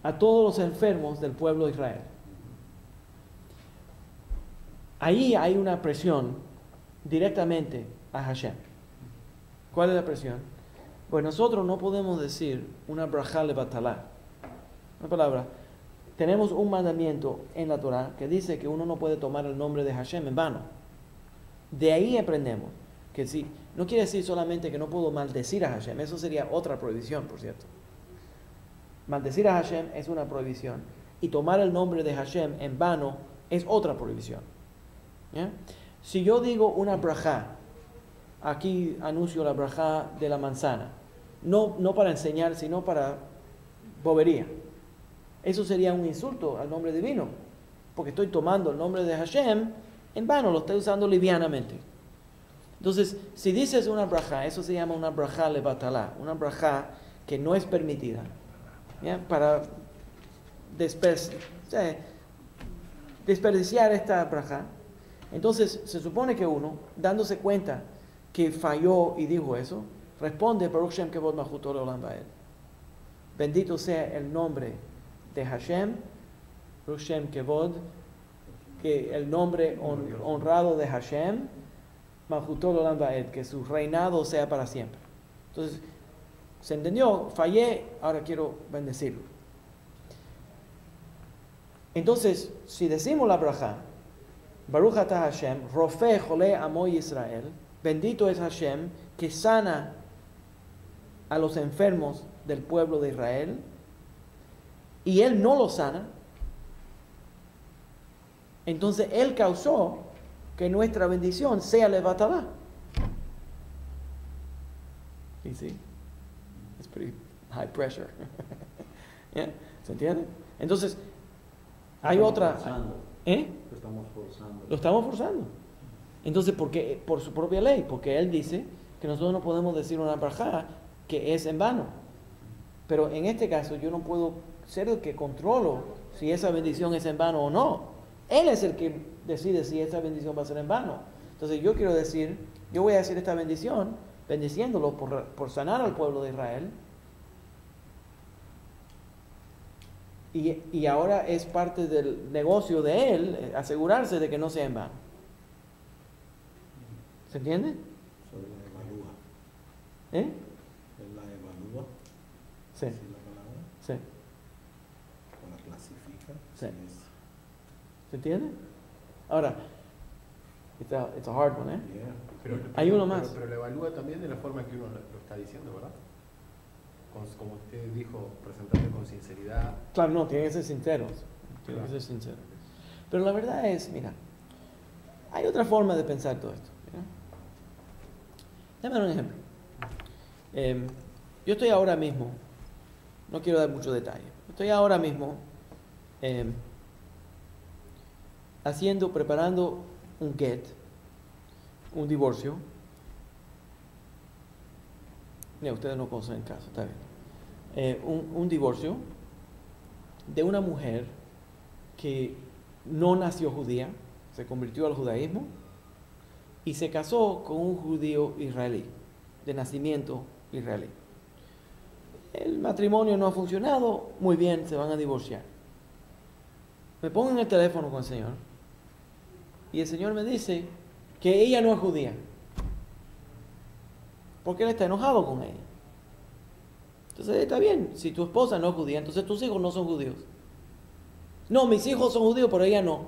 a todos los enfermos del pueblo de Israel. Ahí hay una presión directamente a Hashem. ¿Cuál es la presión? Pues nosotros no podemos decir una brajá levatalá. Una palabra. Tenemos un mandamiento en la Torah que dice que uno no puede tomar el nombre de Hashem en vano. De ahí aprendemos que sí, no quiere decir solamente que no puedo maldecir a Hashem. Eso sería otra prohibición, por cierto. Maldecir a Hashem es una prohibición. Y tomar el nombre de Hashem en vano es otra prohibición. ¿Ya? Si yo digo una brajá, aquí anuncio la brajá de la manzana, no para enseñar, sino para bobería. Eso sería un insulto al nombre divino, porque estoy tomando el nombre de Hashem en vano, lo estoy usando livianamente. Entonces, si dices una brajá, eso se llama una brajá levatalá, una brajá que no es permitida, ¿ya? Para desperdiciar esta brajá. Entonces, se supone que uno, dándose cuenta que falló y dijo eso, responde, Baruch Shem Kevod Malchut Olam Vaed. Bendito sea el nombre de Hashem, Baruch Shem Kevod, que el nombre honrado de Hashem, Malchut Olam Vaed, que su reinado sea para siempre. Entonces, ¿se entendió? Fallé, ahora quiero bendecirlo. Entonces, si decimos la brajá, Baruch atah Hashem, rofe jole amoy Israel, bendito es Hashem que sana a los enfermos del pueblo de Israel, y Él no los sana, entonces Él causó que nuestra bendición sea levatalá. ¿Y sí? Es pretty high pressure. ¿Yeah? ¿Se entiende? Entonces, hay otra... Lo estamos forzando. Lo estamos forzando. Entonces, ¿por qué? Por su propia ley, porque Él dice que nosotros no podemos decir una brajá que es en vano. Pero en este caso yo no puedo ser el que controlo si esa bendición es en vano o no. Él es el que decide si esa bendición va a ser en vano. Entonces yo quiero decir, yo voy a hacer esta bendición, bendiciéndolo por sanar al pueblo de Israel. Y ahora es parte del negocio de Él asegurarse de que no sea en vano. ¿Se entiende? Sobre la evalúa. ¿Eh? Él la evalúa. Sí. ¿Sí la palabra? Sí. O la clasifica. Sí. Es, ¿Se entiende? Ahora, it's a hard one, ¿eh? yeah. Hay uno más. Pero lo evalúa también de la forma que uno lo está diciendo, ¿verdad? Como usted dijo, presentarlo con sinceridad. Claro, no, tienen que ser sinceros. Tienen que ser sinceros. Pero la verdad es, mira, hay otra forma de pensar todo esto. ¿Mira? Déjame dar un ejemplo. Yo estoy ahora mismo, no quiero dar mucho detalle, estoy ahora mismo preparando un get, un divorcio. No, ustedes no conocen el caso, está bien. Un divorcio de una mujer que no nació judía, se convirtió al judaísmo y se casó con un judío israelí, de nacimiento israelí. El matrimonio no ha funcionado, muy bien, se van a divorciar. Me pongo en el teléfono con el Señor y el Señor me dice que ella no es judía, porque Él está enojado con ella. Entonces está bien, si tu esposa no es judía, entonces tus hijos no son judíos. No, mis hijos son judíos, pero ella no.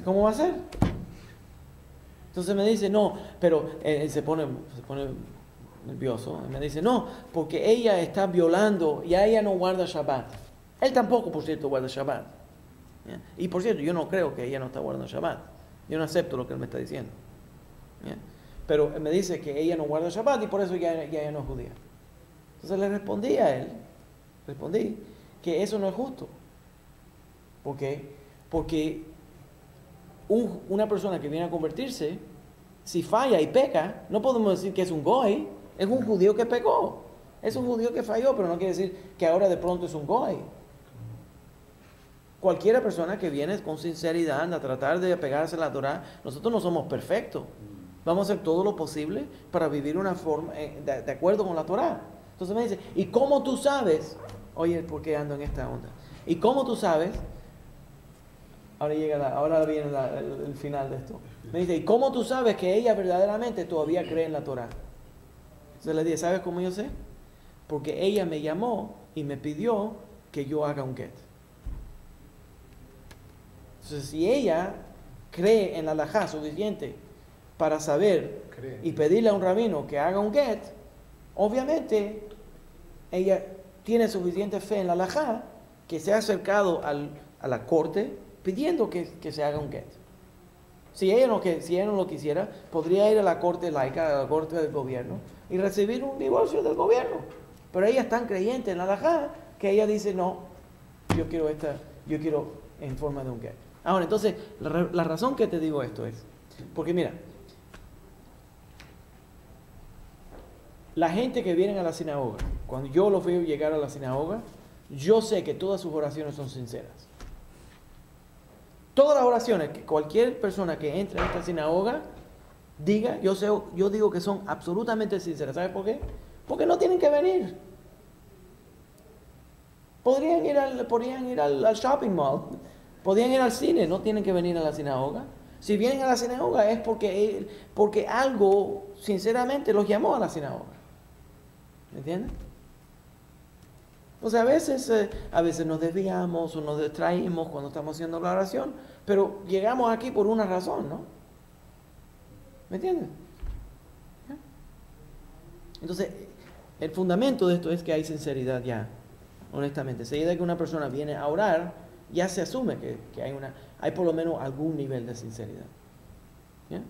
¿Cómo va a ser? Entonces me dice, no, pero se pone nervioso. Me dice, no, porque ella está violando y ella no guarda Shabbat. Él tampoco, por cierto, guarda Shabbat. ¿Ya? Y por cierto, yo no creo que ella no está guardando Shabbat. Yo no acepto lo que él me está diciendo. ¿Ya? Pero me dice que ella no guarda Shabbat y por eso ya no es judía. Entonces le respondí a él, que eso no es justo. ¿Por qué? Porque una persona que viene a convertirse, si falla y peca, no podemos decir que es un goy, es un judío que pecó. Es un judío que falló, pero no quiere decir que ahora de pronto es un goy. Cualquiera persona que viene con sinceridad a tratar de apegarse a la Torah, nosotros no somos perfectos. Vamos a hacer todo lo posible para vivir una forma de acuerdo con la Torah. Entonces me dice, ¿y cómo tú sabes? Oye, ¿por qué ando en esta onda? ¿Y cómo tú sabes? Ahora viene el final de esto. Me dice, ¿y cómo tú sabes que ella verdaderamente todavía cree en la Torah? Entonces le dije, ¿sabes cómo yo sé? Porque ella me llamó y me pidió que yo haga un get. Entonces, si ella cree en la halajá suficiente para saber y pedirle a un rabino que haga un get, obviamente ella tiene suficiente fe en la halajá que se ha acercado a la corte pidiendo que se haga un get. Si ella no lo quisiera, podría ir a la corte laica, a la corte del gobierno y recibir un divorcio del gobierno. Pero ella es tan creyente en la halajá que ella dice, no, yo quiero en forma de un get. Ahora, entonces, la razón que te digo esto es, porque mira, la gente que viene a la sinagoga, cuando yo los veo llegar a la sinagoga, yo sé que todas sus oraciones son sinceras. Todas las oraciones que cualquier persona que entre a esta sinagoga diga, yo digo que son absolutamente sinceras. ¿Sabes por qué? Porque no tienen que venir. Podrían ir al shopping mall, podrían ir al cine, no tienen que venir a la sinagoga. Si vienen a la sinagoga es porque algo sinceramente los llamó a la sinagoga. ¿Me entiendes? O sea, a veces nos desviamos o nos distraímos cuando estamos haciendo la oración, pero llegamos aquí por una razón, ¿no? ¿Me entiendes? ¿Ya? Entonces, el fundamento de esto es que hay sinceridad ya, honestamente. Si de que una persona viene a orar, ya se asume que hay por lo menos algún nivel de sinceridad. ¿Ya?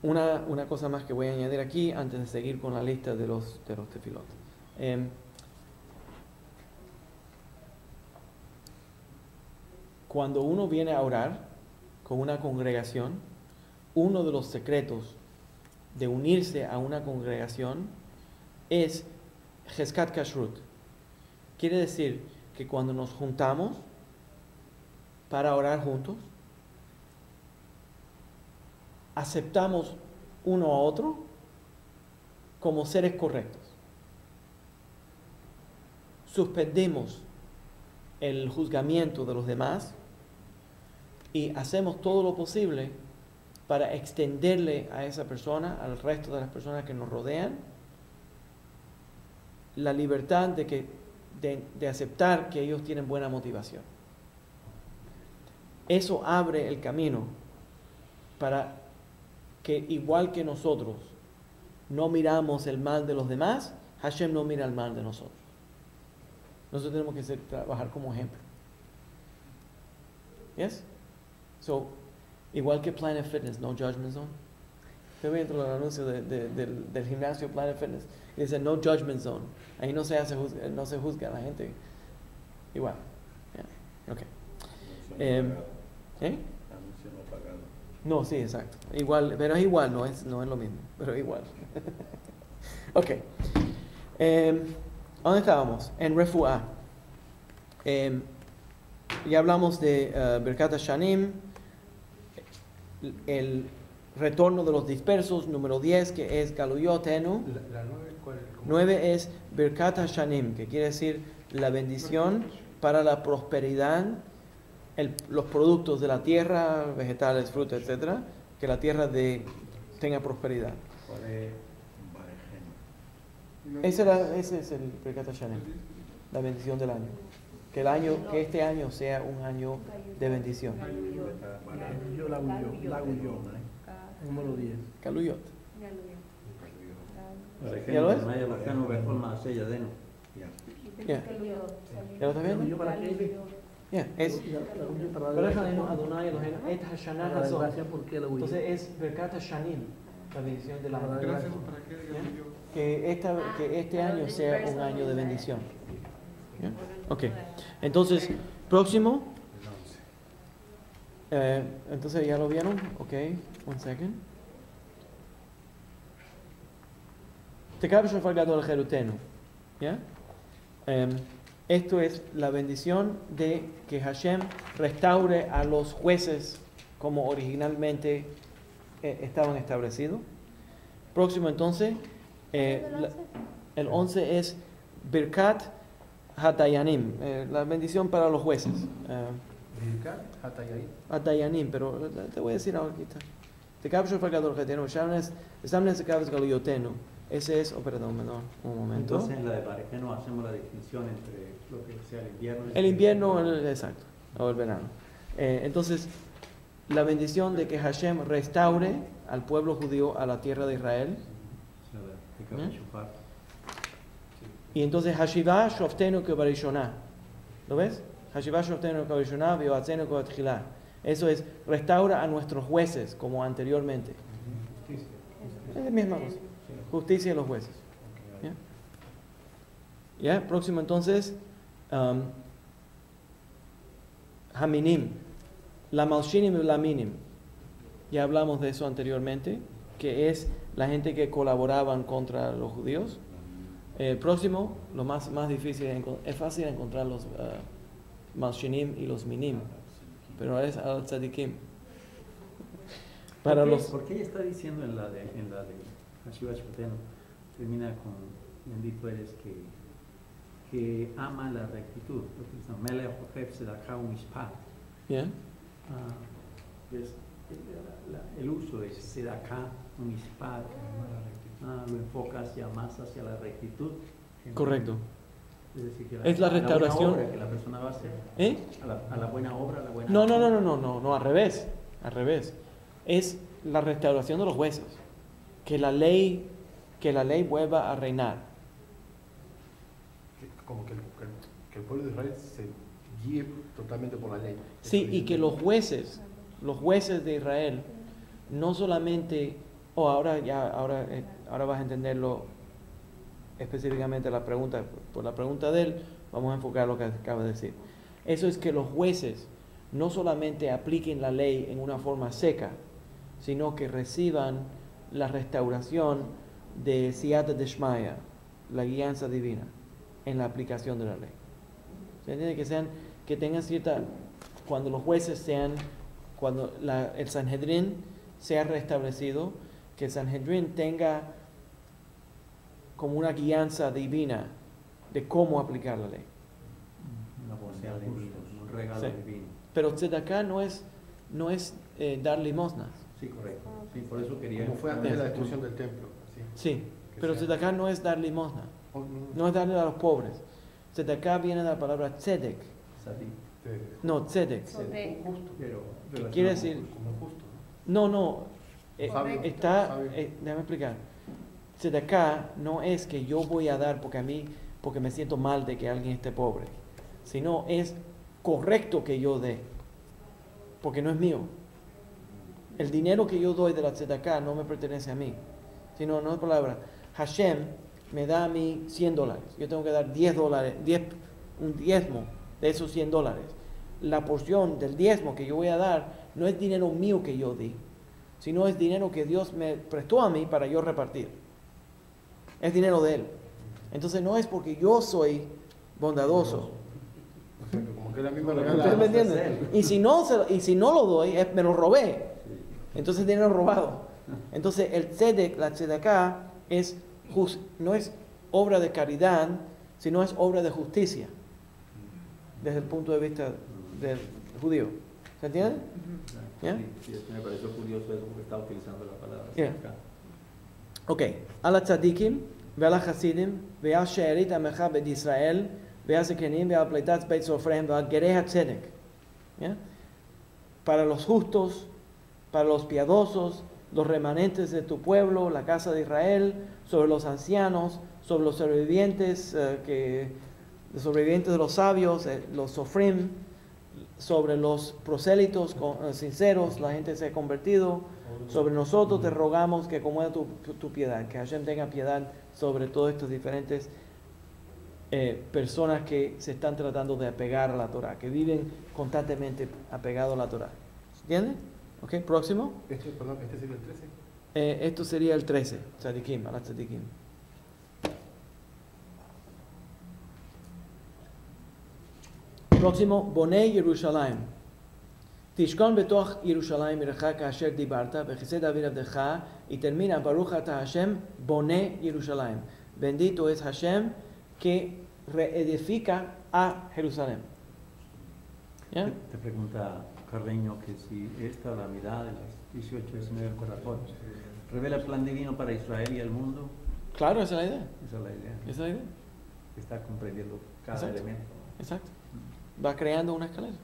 Una cosa más que voy a añadir aquí antes de seguir con la lista de los tefilot. Cuando uno viene a orar con una congregación, uno de los secretos de unirse a una congregación es Heskat Kashrut. Quiere decir que cuando nos juntamos para orar juntos, aceptamos uno a otro como seres correctos. Suspendemos el juzgamiento de los demás y hacemos todo lo posible para extenderle a esa persona, al resto de las personas que nos rodean, la libertad de aceptar que ellos tienen buena motivación. Eso abre el camino para que, igual que nosotros no miramos el mal de los demás, Hashem no mira el mal de nosotros. Nosotros tenemos que trabajar como ejemplo. ¿Yes? So, igual que Planet Fitness, no judgment zone. Te voy a entrar al anuncio del gimnasio Planet Fitness y dice no judgment zone. Ahí no se juzga a la gente. Igual. Yeah. Okay. No, sí, exacto. Igual, pero es igual, no es lo mismo, pero igual. Ok. ¿Dónde estábamos? En Refuah. Ya hablamos de Birkat HaShanim, el retorno de los dispersos, número 10, que es Galuyotenu. La 9, ¿cuál es? 9 es Birkat HaShanim, que quiere decir la bendición para la prosperidad, los productos de la tierra, vegetales, frutas, etcétera, que la tierra tenga prosperidad. ¿Cuál es Ese es el Birkat HaShanim, la bendición del año. Que este año sea un año de bendición. Yo la hago número 10. Galuyot. ¿Ya lo es? Yeah. ¿Ya lo estás viendo? Yo para qué. Yeah, pero es Adonai Eloheinu et Hashanah Hazot. Gracias porque la Entonces es Birkat HaShanim. La bendición de la Gracias, ¿para qué? Digamos yo. que este año sea un año de bendición. ¿Ya? Ok. Entonces, próximo. Entonces, ¿ya lo vieron? Ok, one second. Tekab shofar gadol cherutenu. ¿Ya? Esto es la bendición de que Hashem restaure a los jueces como originalmente estaban establecidos. Próximo entonces, el 11 es Birkat Hatayanim, la bendición para los jueces. Birkat Hatayanim, pero te voy a decir ahora aquí está. Tekab shofar gadol cherutenu, Shamnes tekab galuyotenu. Ese es, perdón, un momento. Entonces en la de Parejé no hacemos la distinción entre lo que sea el invierno. El invierno, exacto, o el verano. Entonces, la bendición de que Hashem restaure al pueblo judío a la tierra de Israel. Y entonces, Hashivah shoftenu kebarishonah. ¿Lo ves? Hashivah shoftenu kebarishonah, vioatzenu kebatchilá. Eso es, restaura a nuestros jueces como anteriormente. Es la misma cosa. Justicia de los jueces. ¿Ya? Próximo entonces, Haminim, la Malshinim y la Minim. Ya hablamos de eso anteriormente, que es la gente que colaboraban contra los judíos. Próximo, lo más difícil, es fácil encontrar los Malshinim y los Minim, pero es al Tzadikim. ¿Por qué ella está diciendo en la de Hashivah Shofetenu, termina con bendito eres que ama la rectitud? Melech Ohef Tzedakah u'Mishpat. Bien. El uso de Tzedakah u'Mishpat lo enfocas ya más hacia la rectitud. Correcto. Es decir, que es la restauración. A la buena obra que la persona va a hacer. A la buena obra, a la buena No, al revés. Al revés. Es la restauración de los jueces. Que la ley vuelva a reinar. Como que el pueblo de Israel se guíe totalmente por la ley. Sí, y que los jueces de Israel, no solamente, ahora vas a entenderlo específicamente por la pregunta de él, vamos a enfocar lo que acaba de decir. Eso es que los jueces no solamente apliquen la ley en una forma seca, sino que reciban la restauración de Siyata Deshmaya, la guianza divina, en la aplicación de la ley. ¿Se entiende? Que tengan cierta, cuando los jueces cuando el Sanhedrin sea restablecido, que el Sanhedrin tenga como una guianza divina de cómo aplicar la ley. Una porción divina, un regalo divino. Pero tzedakah no es dar limosnas. Sí, correcto. Sí, por eso quería. Como fue antes de la destrucción del templo. Sí, pero tzedakah no es dar limosna. No es darle a los pobres. Tzedakah viene de la palabra tzedek. No, tzedek. Justo. Quiere decir. Como justo. No. Déjame explicar. Tzedakah no es que yo voy a dar porque me siento mal de que alguien esté pobre, sino es correcto que yo dé, porque no es mío. El dinero que yo doy de la tzedakah no me pertenece a mí, sino, no es palabra, Hashem me da a mí $100, yo tengo que dar $10, un diezmo de esos $100. La porción del diezmo que yo voy a dar no es dinero mío que yo di, sino es dinero que Dios me prestó a mí para yo repartir. Es dinero de Él. Entonces no es porque yo soy bondadoso. O sea, que como que la misma ¿Ustedes me entienden? Y si no lo doy, me lo robé. Entonces dinero robado. Entonces el tzedek, la tzedakah, no es obra de caridad, sino es obra de justicia. Desde el punto de vista del judío. ¿Se entiende? ¿Yeah? Sí, me pareció curioso eso porque estaba utilizando la palabra tzedakah. Ok. Al tzadikim, ועל החסידים, ועל שארית עמך בית ישראל, ועל הזקנים, ועל פליטת בית סופריהם, ועל גרי הצדק. Para los justos, para los piadosos, los remanentes de tu pueblo, la casa de Israel, sobre los ancianos, sobre los sobrevivientes, de los sabios, los sofrim, sobre los prosélitos sinceros, la gente se ha convertido, Sobre nosotros te rogamos que acomoda tu piedad, que Hashem tenga piedad sobre todos estos diferentes personas que se están tratando de apegar a la Torah, que viven constantemente apegados a la Torah. ¿Entiendes? Ok, próximo. Perdón, ¿este sería el 13? Esto sería el 13, tzadikim, ala tzadikim. Próximo, Bonei Yerushalayim. Tishkon betoch Yerushalayim יראך כאשר דיברת, וחסד אבי עבדך, y termina, Baruch ata Hashem, Bonei Yerushalayim. Bendito es Hashem que reedifica a Jerusalén. ¿Ya? Te pregunta Carreño que si esta la mitad de las 18 y 19 corazón revela el plan divino para Israel y el mundo. Claro, esa es la idea. Esa es la idea. Esa es la idea. Está comprendiendo cada Exacto. elemento. Exacto. Va creando una escalera.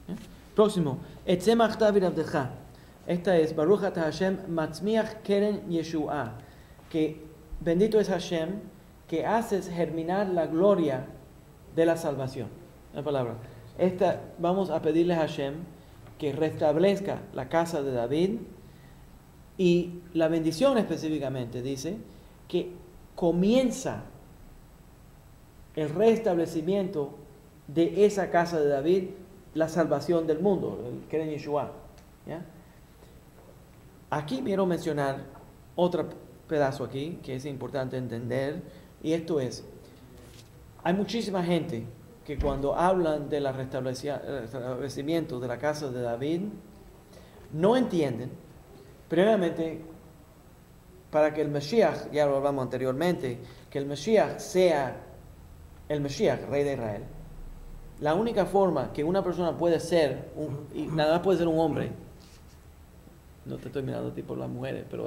¿Ya? Próximo. Etzemach David Abdecha. Esta es Baruch ata Hashem Matzmiach Keren Yeshua. Que bendito es Hashem que haces germinar la gloria de la salvación. La palabra. Vamos a pedirle a Hashem que restablezca la casa de David, y la bendición específicamente dice que comienza el restablecimiento de esa casa de David, la salvación del mundo, el Keren Yeshua. ¿Ya? Aquí quiero mencionar otro pedazo aquí que es importante entender, y esto es, hay muchísima gente que cuando hablan del restablecimiento de la casa de David, no entienden, primeramente, para que el Mashiach, ya lo hablamos anteriormente, que el Mashiach sea el Mashiach, rey de Israel. La única forma que una persona puede ser, y nada más puede ser un hombre, no te estoy mirando a ti por las mujeres, pero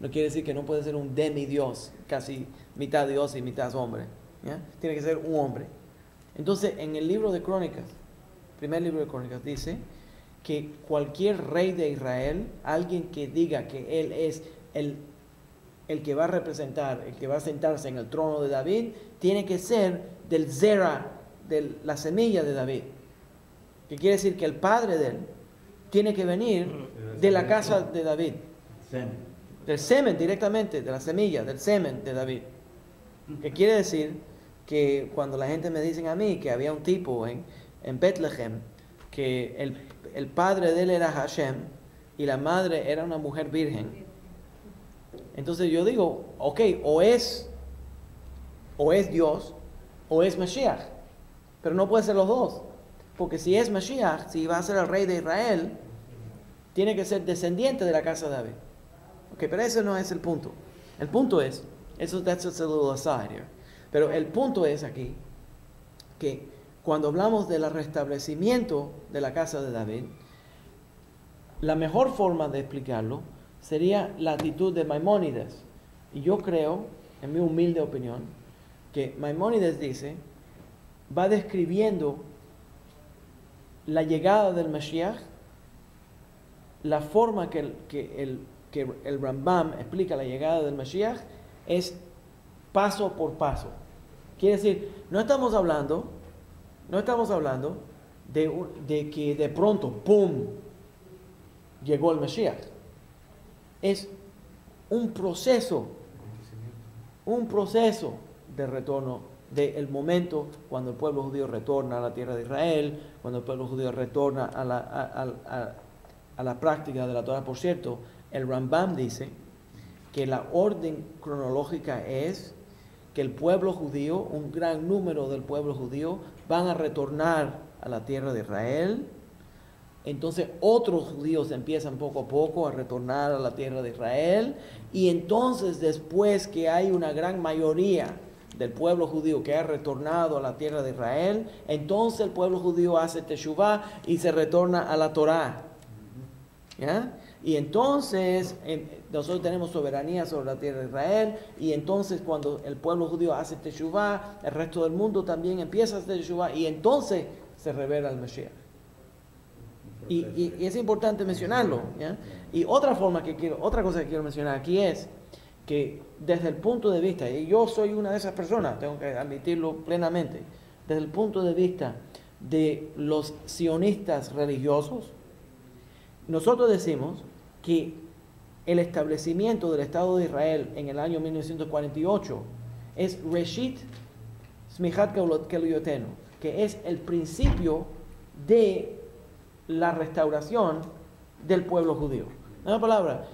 no quiere decir que no puede ser un demidios, casi mitad Dios y mitad hombre. ¿Ya? Tiene que ser un hombre. Entonces, en el libro de Crónicas, primer libro de Crónicas, dice que cualquier rey de Israel, alguien que diga que él es el que va a representar, el que va a sentarse en el trono de David, tiene que ser del Zera, de la semilla de David. Que quiere decir que el padre de él tiene que venir de la casa de David. Del semen directamente, de la semilla, del semen de David. Que quiere decir que cuando la gente me dice a mí que había un tipo en Bethlehem, que el padre de él era Hashem y la madre era una mujer virgen, entonces yo digo, ok, o es Dios o es Mashiach, pero no puede ser los dos, porque si es Mashiach, si va a ser el rey de Israel, tiene que ser descendiente de la casa de David. Ok, pero ese no es el punto. El punto es, that's just a little aside here. Pero el punto es aquí que cuando hablamos del restablecimiento de la casa de David, la mejor forma de explicarlo sería la actitud de Maimónides. Y yo creo, en mi humilde opinión, que Maimónides va describiendo la llegada del Mashiach, la forma que el Rambam explica la llegada del Mashiach es paso por paso. Quiere decir, no estamos hablando de que de pronto, ¡pum!, llegó el Mashiach. Es un proceso de retorno, del momento cuando el pueblo judío retorna a la tierra de Israel, cuando el pueblo judío retorna a la práctica de la Torah. Por cierto, el Rambam dice que la orden cronológica es que el pueblo judío, un gran número del pueblo judío, van a retornar a la tierra de Israel. Entonces otros judíos empiezan poco a poco a retornar a la tierra de Israel, y entonces después que hay una gran mayoría del pueblo judío que ha retornado a la tierra de Israel, entonces el pueblo judío hace teshuvá y se retorna a la Torá. ¿Ya? Y entonces nosotros tenemos soberanía sobre la tierra de Israel, y entonces cuando el pueblo judío hace teshuvá, el resto del mundo también empieza a hacer teshuvá, y entonces se revela el Mashiach. Y es importante mencionarlo, ¿ya? Y otra cosa que quiero mencionar aquí es que desde el punto de vista, y yo soy una de esas personas, tengo que admitirlo plenamente, desde el punto de vista de los sionistas religiosos, nosotros decimos que el establecimiento del Estado de Israel en el año 1948 es Reshit Smichat Keluyotenu, que es el principio de la restauración del pueblo judío. En una palabra,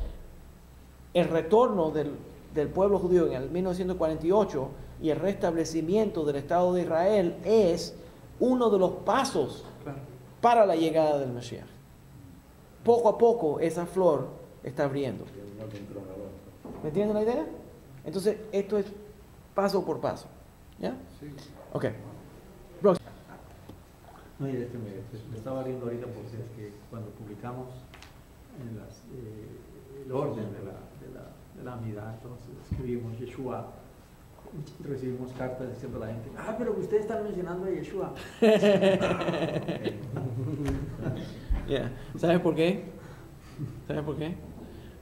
el retorno del pueblo judío en el 1948 y el restablecimiento del Estado de Israel es uno de los pasos para la llegada del Mashiach. Poco a poco esa flor está abriendo. ¿Me entienden la idea? Entonces, esto es paso por paso. ¿Ya? Sí. Ok. No, y me estaba viendo ahorita porque es que cuando publicamos el orden de la Amidad, entonces escribimos Yeshua, recibimos cartas diciendo a la gente, pero ustedes están mencionando a Yeshua. Yeah. ¿Sabes por qué? ¿Sabes por qué?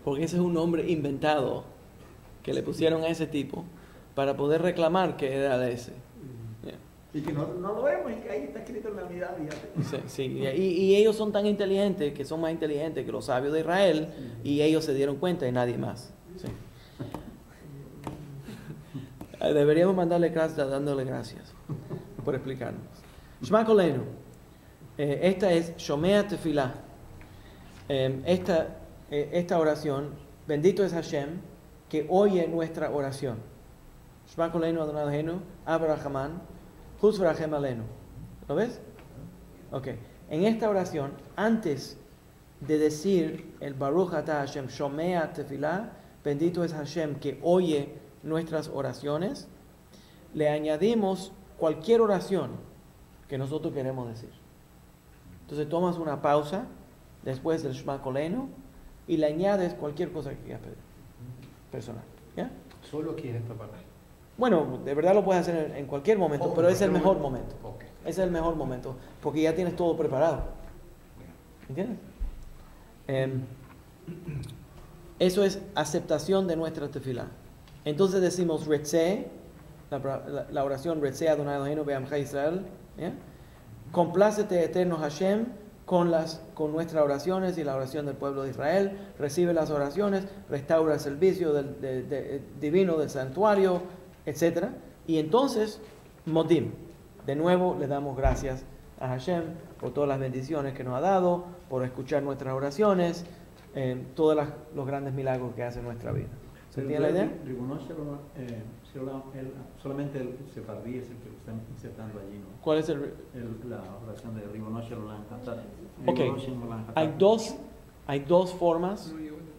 Porque ese es un nombre inventado que le pusieron a ese tipo para poder reclamar que era de ese. Yeah. Y que no lo vemos, y que ahí está escrito en la Amidad. Sí, y ellos son tan inteligentes que son más inteligentes que los sabios de Israel, y ellos se dieron cuenta y nadie más. Sí. Deberíamos mandarle gracias dándole gracias por explicarnos. Shema Kolenu. Esta es Shomea Tefillah. Esta oración, bendito es Hashem, que oye nuestra oración. Shema Kolenu Adonai Eloheinu, Abrahaman, Hus V'rachem Aleinu. ¿Lo ves? Ok. En esta oración, antes de decir el Baruch Atah Hashem, Shomea Tefillah, bendito es Hashem, que oye nuestras oraciones, le añadimos cualquier oración que nosotros queremos decir. Entonces tomas una pausa después del Shema Kolenu y le añades cualquier cosa que quieras pedir, personal. ¿Ya? Solo aquí en esta parte. Bueno, de verdad lo puedes hacer en cualquier momento, pero es el mejor momento. Okay. Es el mejor momento, porque ya tienes todo preparado. ¿Entiendes? Eso es aceptación de nuestra tefilá. Entonces decimos Retzeh, la oración Retzeh Adonai Eloheinu Be'amcha Israel. ¿Ya? Complácete, eterno Hashem, con nuestras oraciones y la oración del pueblo de Israel. Recibe las oraciones, restaura el servicio divino del santuario, etc. Y entonces, Modim. De nuevo le damos gracias a Hashem por todas las bendiciones que nos ha dado, por escuchar nuestras oraciones, todos los grandes milagros que hace en nuestra vida. ¿Se entiende la idea? Solamente el sefardí es el que lo están insertando allí, ¿no? ¿Cuál es la oración de Ribono Shel Olam. Ok, hay dos formas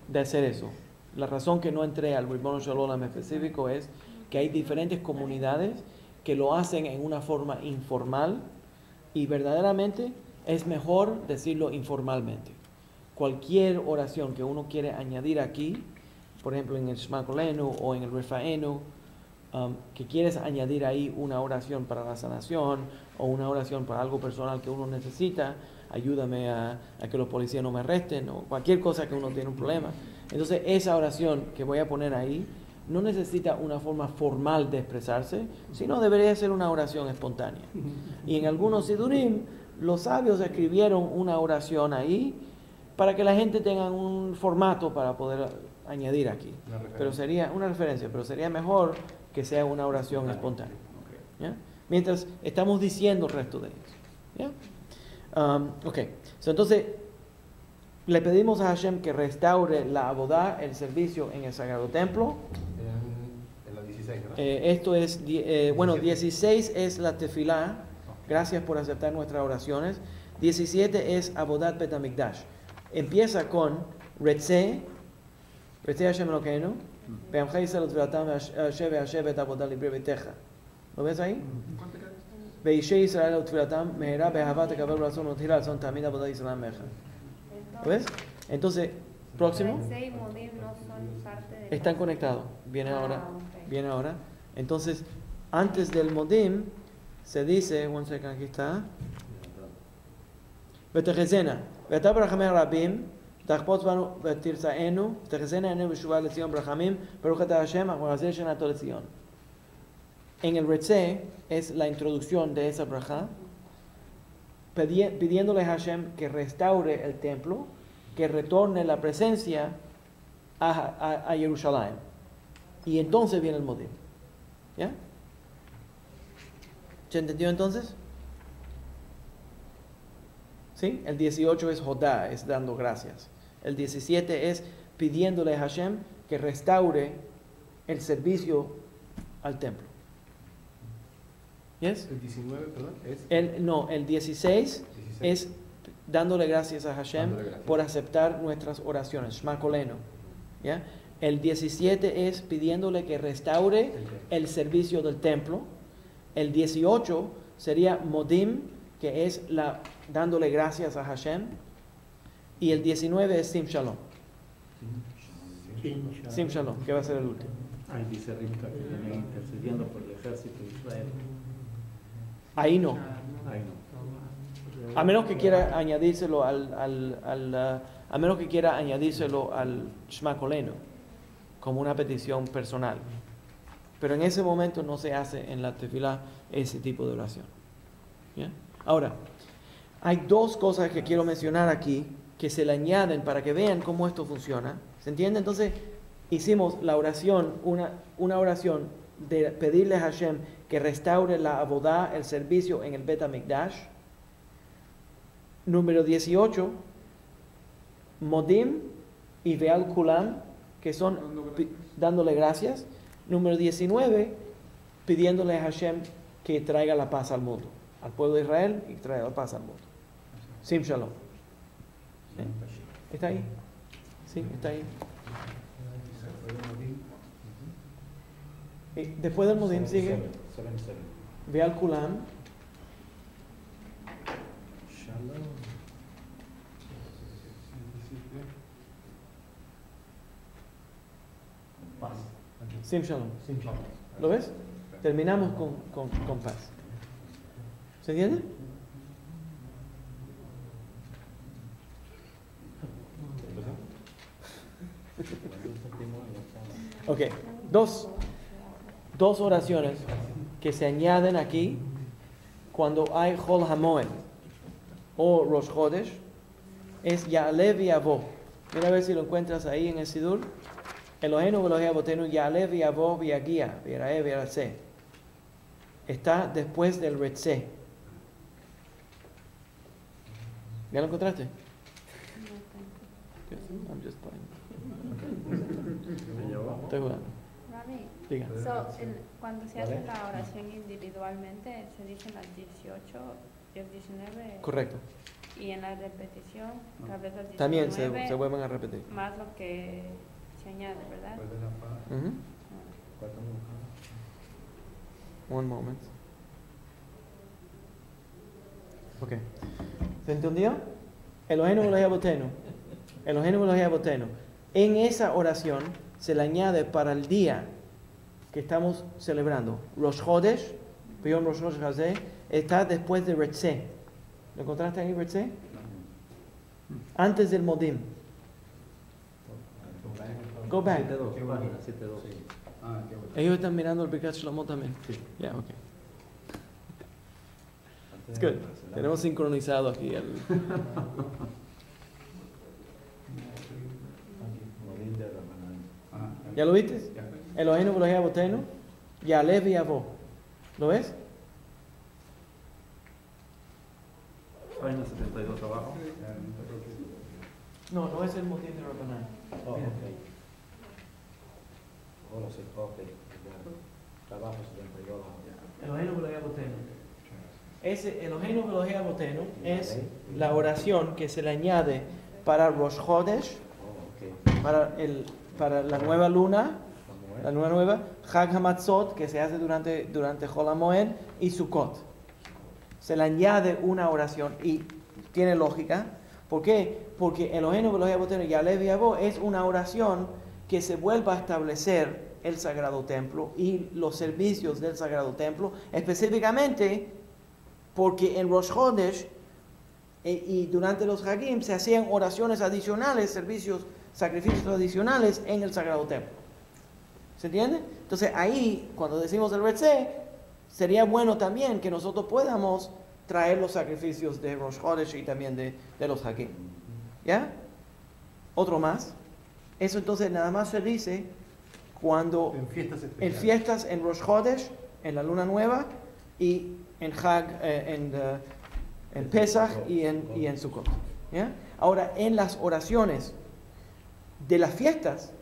de hacer eso. La razón que no entré al Ribono Shel Olam específico es que hay diferentes comunidades que lo hacen en una forma informal y verdaderamente es mejor decirlo informalmente. Cualquier oración que uno quiere añadir aquí, por ejemplo en el Shema Kolenu o en el Refaenu, que quieres añadir ahí una oración para la sanación o una oración para algo personal que uno necesita, ayúdame a que los policías no me arresten o cualquier cosa que uno tiene un problema. Entonces esa oración que voy a poner ahí no necesita una forma formal de expresarse, sino debería ser una oración espontánea. Y en algunos sidurim, los sabios escribieron una oración ahí para que la gente tenga un formato para poder añadir aquí. Pero sería una referencia, pero sería mejor que sea una oración espontánea. ¿Ya? Mientras estamos diciendo el resto de ellos. ¿Ya? Entonces, le pedimos a Hashem que restaure la abodá, el servicio en el Sagrado Templo. En la 16, ¿verdad? Esto es, 16 es la tefilá. Gracias por aceptar nuestras oraciones. 17 es Abodat Bet HaMikdash. Empieza con Retzeh Hashem Elokeinu, Be'amcha Yisrael Utzviratam Ve'asher Bet Abodat Librei Beitecha. ¿Lo ves ahí? Ve'ishe Yisrael Utzviratam Meherá Be'ahavat Tekabel Razón Utira Razón Tamid Abodat Yisrael Mecha. ¿Lo ves? Entonces, próximo. Retzeh y Modim no son parte de... Están conectados. Viene ahora. Ok. Viene ahora. Entonces, antes del Modim se dice, one second, aquí está. Betechezena, Be'ata Barachamim Rabim, Tachpotz Banu Betirzaenu, Betechezena Enu B'Shuvah Lezion Barachamim, Baruch Atah Hashem, Achmarazer Shenato Lezion. En el Retzeh es la introducción de esa braja, pidiéndole a Hashem que restaure el templo, que retorne la presencia a Jerusalén. Y entonces viene el Modim. ¿Ya? ¿Se entendió entonces? ¿Sí? El 18 es Jodá, es dando gracias. El 17 es pidiéndole a Hashem que restaure el servicio al templo. ¿Yes? El 19, perdón, es... El 16 es dándole gracias a Hashem por aceptar nuestras oraciones. Shema Kolenu. ¿Ya? El 17 es pidiéndole que restaure el servicio del templo. El 18 sería Modim, que es dándole gracias a Hashem. Y el 19 es Sim Shalom. Sim Shalom, que va a ser el último. Ahí dice Rivka que viene intercediendo por el ejército de Israel. Ahí no. Ahí no. A menos que quiera añadírselo a menos que quiera añadírselo al Shema Kolenu como una petición personal. Pero en ese momento no se hace en la tefilá ese tipo de oración. ¿Bien? Ahora, hay dos cosas que quiero mencionar aquí que se le añaden para que vean cómo esto funciona. ¿Se entiende? Entonces, hicimos la oración, una oración de pedirle a Hashem que restaure la abodá, el servicio en el Bet HaMikdash. Número 18, Modim y Ve'al Kulam, que son dándole gracias. Número 19, pidiéndole a Hashem que traiga la paz al mundo, al pueblo de Israel, y traiga la paz al mundo. Sim Shalom. ¿Sí? ¿Está ahí? Sí, está ahí. Y después del Modim sigue Ve'al Kulam. Paz. Sim Shalom. ¿Lo ves? Terminamos con paz. ¿Se entiende? Ok, dos oraciones que se añaden aquí cuando hay Chol HaMoed o Rosh Chodesh es Ya'alev Yavo. Mira a ver si lo encuentras ahí en el Sidur. Eloheinu Elohei Avotenu Ya'alev Yavo V'Yagia V'Yarae V'Yaraseh. Está después del Retzeh. ¿Ya lo encontraste? I'm just playing. Estoy jugando. Rami, Diga. cuando se hace la oración individualmente, se dicen las 18 y el 19. Correcto. Y en la repetición, tal vez las 19. También se vuelven a repetir. Más lo que se añade, ¿verdad? Después de la paz, Ujú. ¿cuánto me buscaba? One moment. Ok. ¿Se entendió? Eloheinu Elohei Avotenu. Eloheinu Elohei Avotenu. En esa oración se le añade para el día que estamos celebrando. Rosh Chodesh, Yom Rosh Chodesh Hazeh, está después de Retzeh. ¿Lo encontraste ahí, Retzeh? Antes del Modim. Go back. 7.2, página 7.2. Ellos están mirando el Birkat Shlomo también. Sí. Ya, ok. It's good. Tenemos sincronizado aquí el... ¿Ya lo viste? Eloheinu Elohei Avotenu, Ya'alev Yavo. ¿Lo ves? Página 72 abajo. No es el motín de Rabbanan. Eloheinu Elohei Avotenu. Ese Eloheinu Elohei Avotenu es la oración que se le añade para Rosh Chodesh, para la nueva luna, la luna nueva, Chag HaMatzot, que se hace durante Chol HaMoed, y Sukkot. Se le añade una oración y tiene lógica. ¿Por qué? Porque Eloheinu Elohei Avotenu Ya'alev Yavo es una oración que se vuelva a establecer el Sagrado Templo y los servicios del Sagrado Templo, específicamente porque en Rosh Chodesh y durante los Hagim se hacían oraciones adicionales, sacrificios adicionales en el Sagrado Templo. ¿Se entiende? Entonces ahí, cuando decimos el Retzeh, sería bueno también que nosotros podamos traer los sacrificios de Rosh Chodesh y también de los Hagim. ¿Ya? Otro más. Eso entonces nada más se dice cuando En fiestas en especiales. fiestas, en Rosh Chodesh, en la luna nueva, y en Hag, en Pesach y en Sukkot. ¿Ya? Ahora, en las oraciones de las fiestas,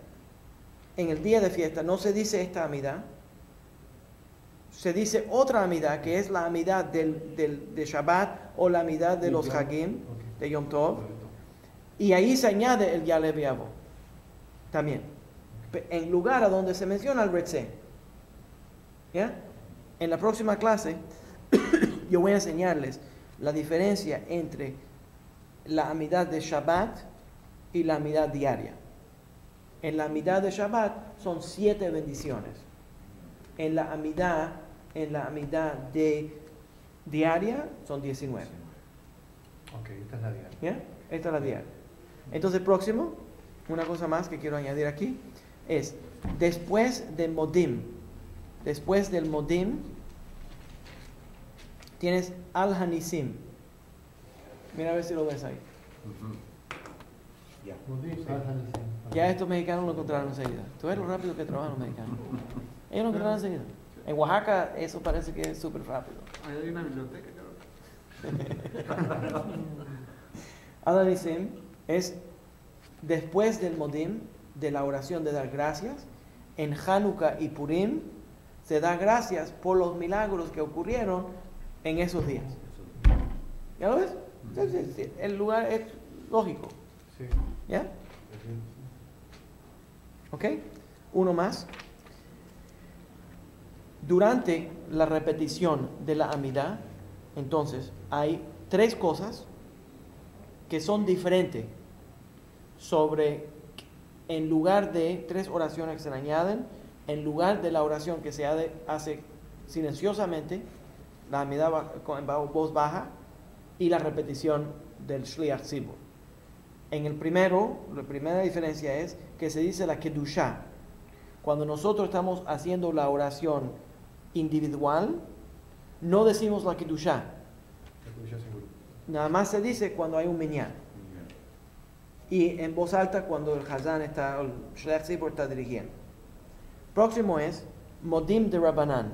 en el día de fiesta, no se dice esta amidad, se dice otra amidad, que es la amidad de Shabbat o la amidad de los Hagim, de Yom Tov, y ahí se añade el Yaleh V'Yavo también, en lugar a donde se menciona el Retzeh. ¿Ya? En la próxima clase yo voy a enseñarles la diferencia entre la amidad de Shabbat y la amidad diaria. En la amidad de Shabbat son 7 bendiciones. En la amidad de diaria son 19. Ok, esta es la diaria. ¿Ya? Esta es la diaria. Entonces, próximo, una cosa más que quiero añadir aquí, es después de Modim, después del Modim, tienes Al-Hanisim. Mira a ver si lo ves ahí. Ya estos mexicanos lo encontraron enseguida. Tú ves lo rápido que trabajan los mexicanos. Ellos lo encontraron enseguida. En Oaxaca eso parece que es súper rápido. Ahí hay una biblioteca, cabrón. Al-Hanisim es después del Modim, de la oración de dar gracias. En Hanukkah y Purim se da gracias por los milagros que ocurrieron en esos días. ¿Ya lo ves? Sí, el lugar es lógico. Sí. ¿Ya? ¿Ok? Uno más. Durante la repetición de la amidad, entonces, hay 3 cosas que son diferentes sobre, en lugar de 3 oraciones que se le añaden, en lugar de la oración que se hace silenciosamente, la amidad en voz baja, y la repetición del Shliach Tzibur. En el primero, la primera diferencia es que se dice la Kedushá. Cuando nosotros estamos haciendo la oración individual, no decimos la Kedushá. Nada más se dice cuando hay un minyan. Y en voz alta cuando el Hazán está, el Shliach Tzibur está dirigiendo. Próximo es Modim de Rabbanan.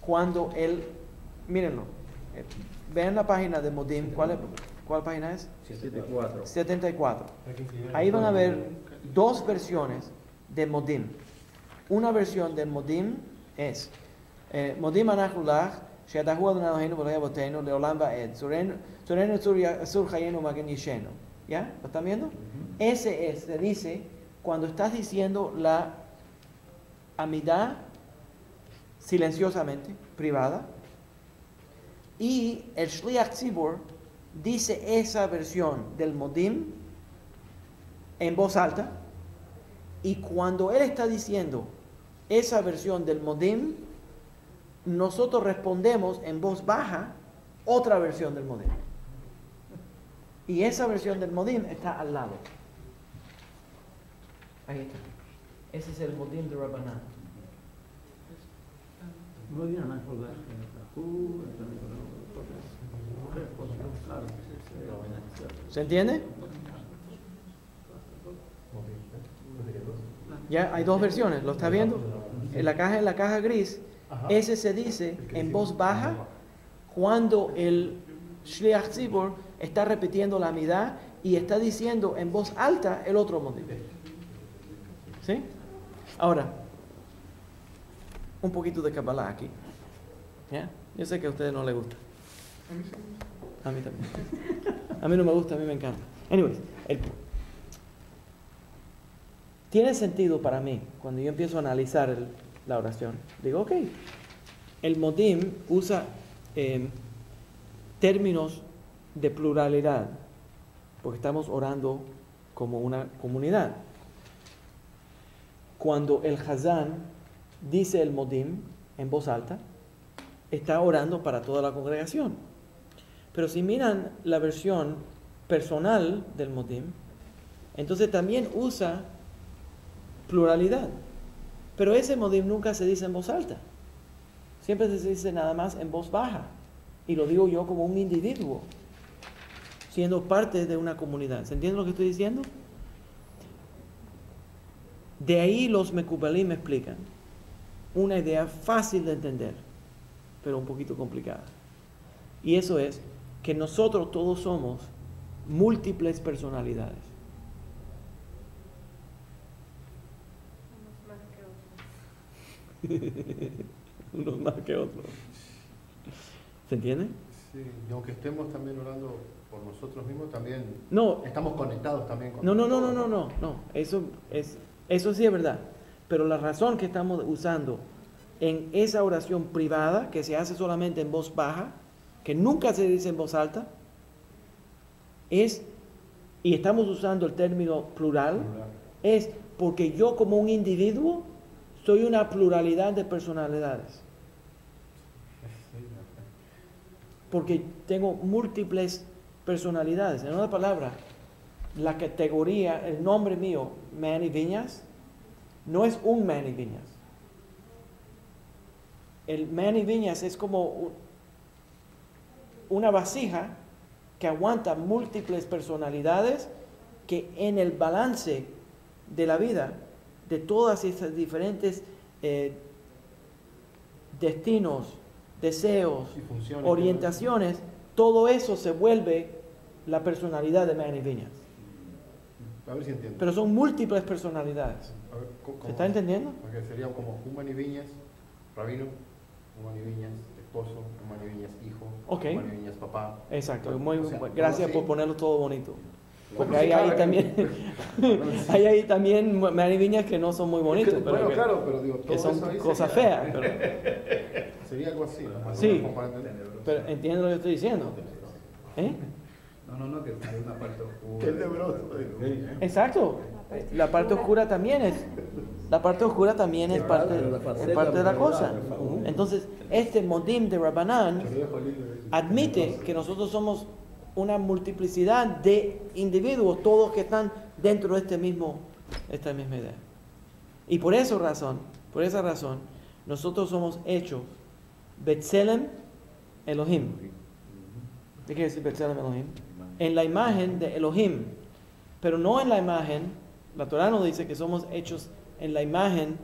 Cuando mírenlo, vean la página de Modim, ¿cuál página es? 74. 74. Ahí van a ver 2 versiones de Modim. Una versión del Modim es Modim anachnu lach, she'adahu Adonai Eloheinu v'lo yavoteinu leolam va'ed, tzorenu tzur chayenu magen yishenu. ¿Ya? ¿Lo están viendo? Ese se dice cuando estás diciendo la amidad silenciosamente, privada, y el Shliach Tzibur dice esa versión del Modim en voz alta, y cuando él está diciendo esa versión del Modim, nosotros respondemos en voz baja otra versión del Modim. Y esa versión del Modim está al lado. Ahí está. Ese es el Modim de Rabbanan. No digan nada por ¿Se entiende? Ya hay 2 versiones, ¿lo está viendo? En la caja gris, ese se dice en voz baja cuando el Shliach Tzibur está repitiendo la amidad y está diciendo en voz alta el otro modim. ¿Sí? Ahora, un poquito de Kabbalah aquí. ¿Ya? Yo sé que a ustedes no les gusta. A mí también. A mí no me gusta, a mí me encanta. Anyways, tiene sentido para mí cuando yo empiezo a analizar la oración. Digo, ok, el Modim usa términos de pluralidad porque estamos orando como una comunidad. Cuando el Hazán dice el Modim en voz alta, está orando para toda la congregación. Pero si miran la versión personal del Modim, entonces también usa pluralidad. Pero ese Modim nunca se dice en voz alta. Siempre se dice nada más en voz baja. Y lo digo yo como un individuo, siendo parte de una comunidad. ¿Se entiende lo que estoy diciendo? De ahí los Mekubalim me explican una idea fácil de entender, pero un poquito complicada. Y eso es que nosotros todos somos múltiples personalidades. Unos más que otros. ¿Se entiende? Sí, y aunque estemos también orando por nosotros mismos, también No. estamos conectados también con No. Eso sí es verdad. Pero la razón que estamos usando en esa oración privada, que se hace solamente en voz baja, que nunca se dice en voz alta, y estamos usando el término plural, es porque yo como un individuo soy una pluralidad de personalidades. Porque tengo múltiples personalidades. En una palabra, la categoría, el nombre mío, Manny Viñas, no es un Manny Viñas. El Manny Viñas es como una vasija que aguanta múltiples personalidades que en el balance de la vida, de todas esas diferentes destinos, deseos, orientaciones, todo eso se vuelve la personalidad de Manny Viñas. A ver si entiendo. Pero son múltiples personalidades. A ver, ¿Se está entendiendo? Porque sería como un Manny Viñas, rabino, un Manny Viñas, esposo, un Manny Viñas, hijo, Okay. un Manny Viñas, papá. Exacto. Muy, O sea, gracias todo por así. ponerlo todo bonito. Porque Sí, hay claro, también, hay ahí también Manny Viñas que no son muy bonitos, pero bueno, que, claro, pero digo, todo que son eso ahí cosas sería, feas. Pero, sería algo así, ¿no? Más o Sí. menos como para entender. pero entiendo lo que estoy diciendo. ¿Eh? No, que hay una parte oscura. Qué tenebroso. Exacto. La parte oscura también es parte es parte de la cosa. Entonces, este modim de Rabbanan admite que nosotros somos una multiplicidad de individuos, todos que están dentro de esta misma idea. Y por esa razón, nosotros somos hechos Betzelem Elohim. ¿Qué quiere decir Betzelem Elohim? En la imagen de Elohim, pero no en la imagen, la Torah nos dice que somos hechos en la imagen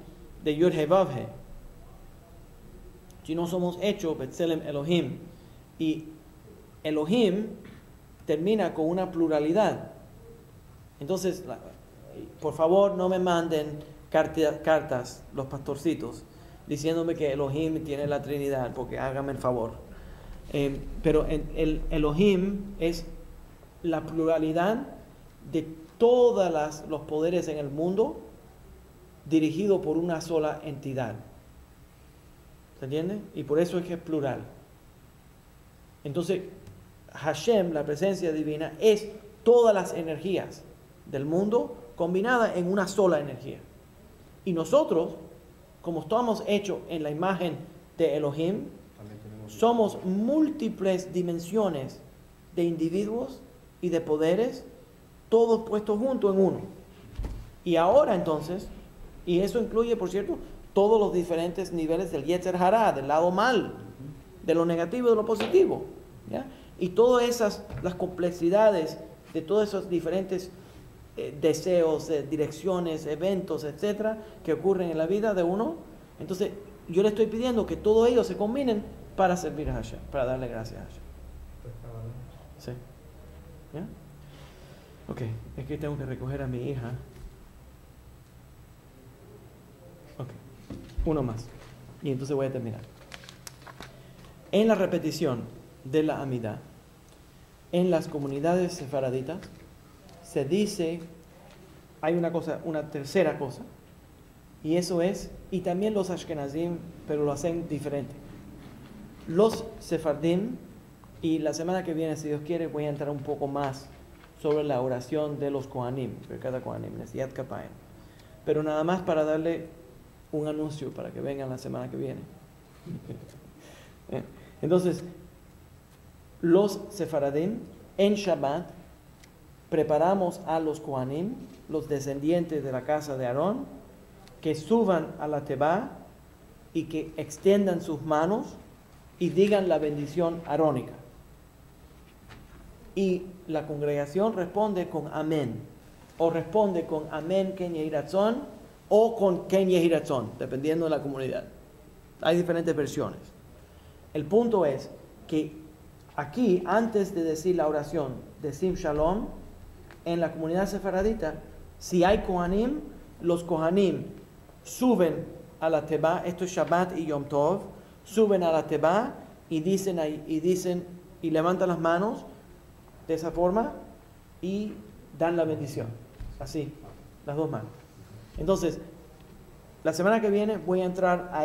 de Yud He Vav He. Si no somos hechos Betzelem Elohim, y Elohim termina con una pluralidad. Entonces, por favor, no me manden cartas los pastorcitos diciéndome que Elohim tiene la Trinidad, porque háganme el favor. Pero el Elohim es la pluralidad de todos los poderes en el mundo dirigido por una sola entidad. ¿Se entiende? Y por eso es que es plural. Entonces, Hashem, la presencia divina, es todas las energías del mundo combinadas en una sola energía. Y nosotros, como estamos hechos en la imagen de Elohim, somos múltiples dimensiones de individuos y de poderes, todos puestos juntos en uno. Y ahora entonces, y eso incluye, por cierto, todos los diferentes niveles del Yetzer Hará, del lado mal, de lo negativo y de lo positivo, ¿ya? Y todas esas, las complejidades de todos esos diferentes deseos, direcciones, eventos, etcétera, que ocurren en la vida de uno. Entonces, yo le estoy pidiendo que todos ellos se combinen para servir a Hashem, para darle gracias a Hashem. Sí. ¿Ya? Ok, es que tengo que recoger a mi hija. Ok, uno más. Y entonces voy a terminar. En la repetición de la Amidá, en las comunidades sefaraditas, se dice, hay una tercera cosa, y eso es, y también los Ashkenazim, pero lo hacen diferente. Los Sefardim, y la semana que viene, si Dios quiere, voy a entrar un poco más sobre la oración de los Kohanim, de cada Kohanim, Nesiat Kapayim. Pero nada más para darle un anuncio para que vengan la semana que viene. Entonces, los Sefaradim, en Shabbat, preparamos a los Kohanim, los descendientes de la casa de Aarón, que suban a la Tebá y que extiendan sus manos y digan la bendición arónica. Y la congregación responde con amén, o responde con amén, ken yehí ratzon, o con Ken Yehiratzon, dependiendo de la comunidad. Hay diferentes versiones. El punto es que aquí, antes de decir la oración de Sim Shalom, en la comunidad sefaradita, si hay Kohanim, los Kohanim suben a la Teba, esto es Shabbat y Yom Tov, suben a la Teba y dicen y levantan las manos de esa forma y dan la bendición. Así, las dos manos. Entonces, la semana que viene voy a entrar a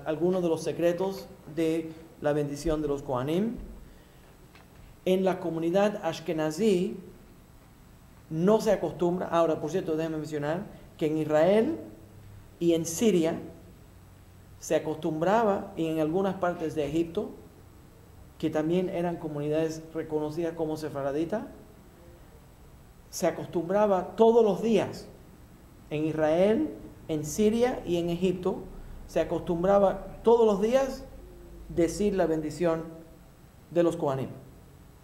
algunos de los secretos de la bendición de los Kohanim. En la comunidad Ashkenazí no se acostumbra. Ahora, por cierto, déjenme mencionar que en Israel y en Siria se acostumbraba, y en algunas partes de Egipto, que también eran comunidades reconocidas como sefaraditas, se acostumbraba todos los días en Israel, en Siria y en Egipto, se acostumbraba todos los días decir la bendición de los Kohanim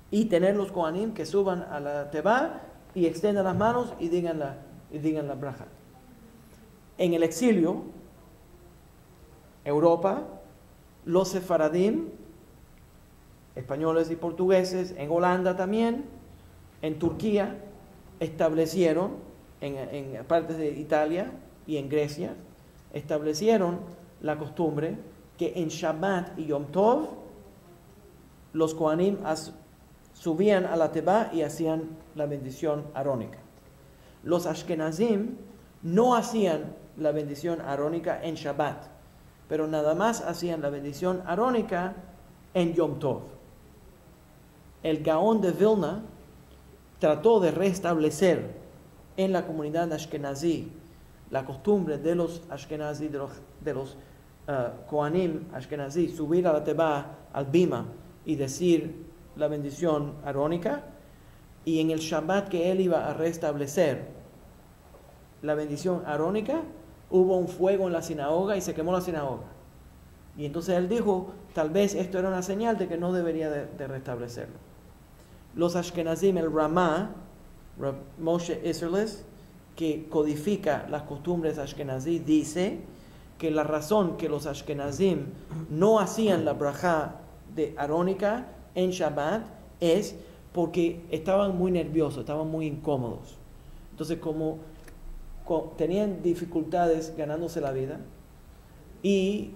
y tener los Kohanim que suban a la Teba y extiendan las manos y digan la braja. En el exilio, Europa, los sefaradim, españoles y portugueses, en Holanda también, en Turquía, establecieron, en partes de Italia y en Grecia, establecieron la costumbre que en Shabbat y Yom Tov los Kohanim subían a la Teba y hacían la bendición arónica. Los Ashkenazim no hacían la bendición arónica en Shabbat, pero nada más hacían la bendición arónica en Yom Tov. El Gaón de Vilna trató de restablecer en la comunidad Ashkenazí la costumbre de los Ashkenazí, de los Kohanim Ashkenazí, subir a la Teba, al Bima, y decir la bendición arónica. Y en el Shabbat que él iba a restablecer la bendición arónica, hubo un fuego en la sinagoga y se quemó la sinagoga. Y entonces él dijo, tal vez esto era una señal de que no debería de restablecerlo. Los Ashkenazim, el Ramá, Moshe Isserles, que codifica las costumbres Ashkenazí, dice que la razón que los Ashkenazim no hacían la brajá de arónica en Shabbat es porque estaban muy nerviosos, estaban muy incómodos. Entonces, como tenían dificultades ganándose la vida, y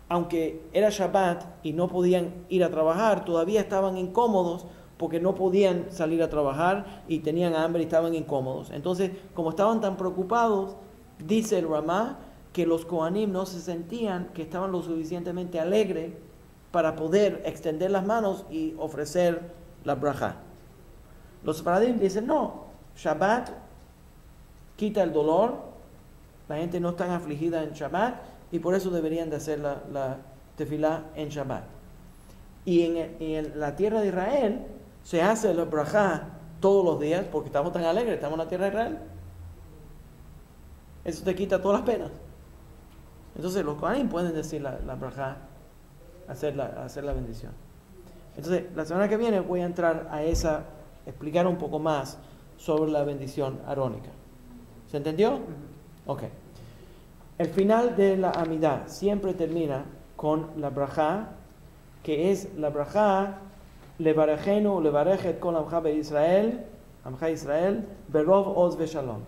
aunque era Shabbat y no podían ir a trabajar, todavía estaban incómodos porque no podían salir a trabajar y tenían hambre y estaban incómodos. Entonces, como estaban tan preocupados, dice el Ramá que los Kohanim no se sentían que estaban lo suficientemente alegres para poder extender las manos y ofrecer la braja. Los Sefaradim dicen, no, Shabbat quita el dolor, la gente no está afligida en Shabbat y por eso deberían de hacer la tefilá en Shabbat. Y en la tierra de Israel se hace la braja todos los días porque estamos tan alegres, estamos en la tierra de Israel. Eso te quita todas las penas. Entonces los Kohanim pueden decir la braja, hacer la bendición. Entonces la semana que viene voy a entrar a explicar un poco más sobre la bendición arónica. ¿Se entendió? Ok. El final de la Amidá siempre termina con la braja, que es la braja levarejenu levarechet kol amcha Israel, berov oz veshalom.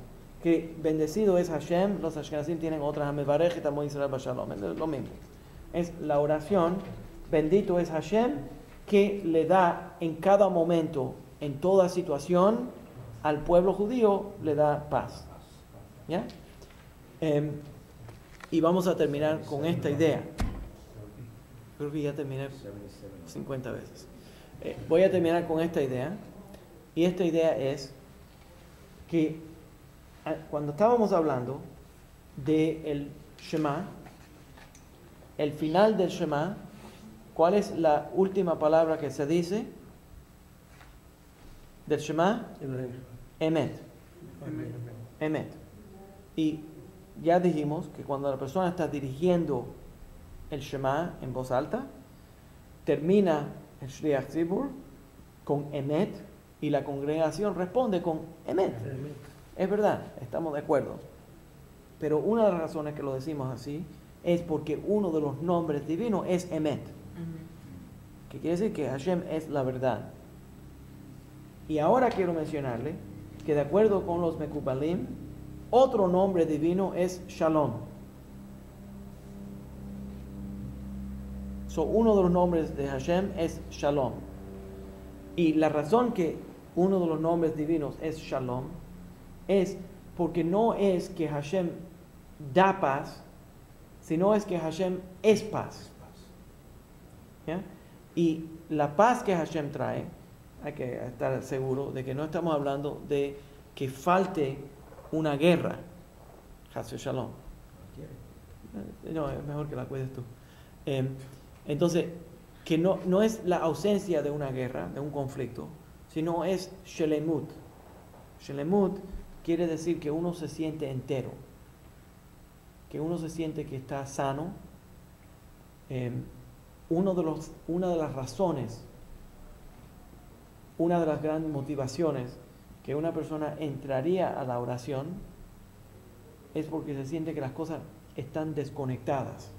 Que bendecido es Hashem. Los Ashkenazim tienen otras, mevarechet amo Israel bashalom, es lo mismo. Es la oración, bendito es Hashem, que le da en cada momento, en toda situación, al pueblo judío le da paz. ¿Ya? Y vamos a terminar con esta idea. Creo que ya terminé 50 veces. Voy a terminar con esta idea. Y esta idea es que cuando estábamos hablando del Shema, el final del Shema, ¿cuál es la última palabra que se dice del Shema? Emet. Emet. Y ya dijimos que cuando la persona está dirigiendo el Shema en voz alta, termina el Shliach Tzibur con Emet y la congregación responde con Emet. Es verdad, estamos de acuerdo. Pero una de las razones que lo decimos así es porque uno de los nombres divinos es Emet, que quiere decir que Hashem es la verdad. Y ahora quiero mencionarle que de acuerdo con los Mekubalim, otro nombre divino es Shalom. Uno de los nombres de Hashem es Shalom. Y la razón que uno de los nombres divinos es Shalom es porque no es que Hashem da paz, sino es que Hashem es paz. ¿Ya? Y la paz que Hashem trae, hay que estar seguro de que no estamos hablando de que falte una guerra. Hashem Shalom. No, es mejor que la cuides tú. Entonces, que no es la ausencia de una guerra, de un conflicto, sino es Shelemut. Shelemut quiere decir que uno se siente entero, que uno se siente que está sano. Una de las razones, una de las grandes motivaciones que una persona entraría a la oración es porque se siente que las cosas están desconectadas.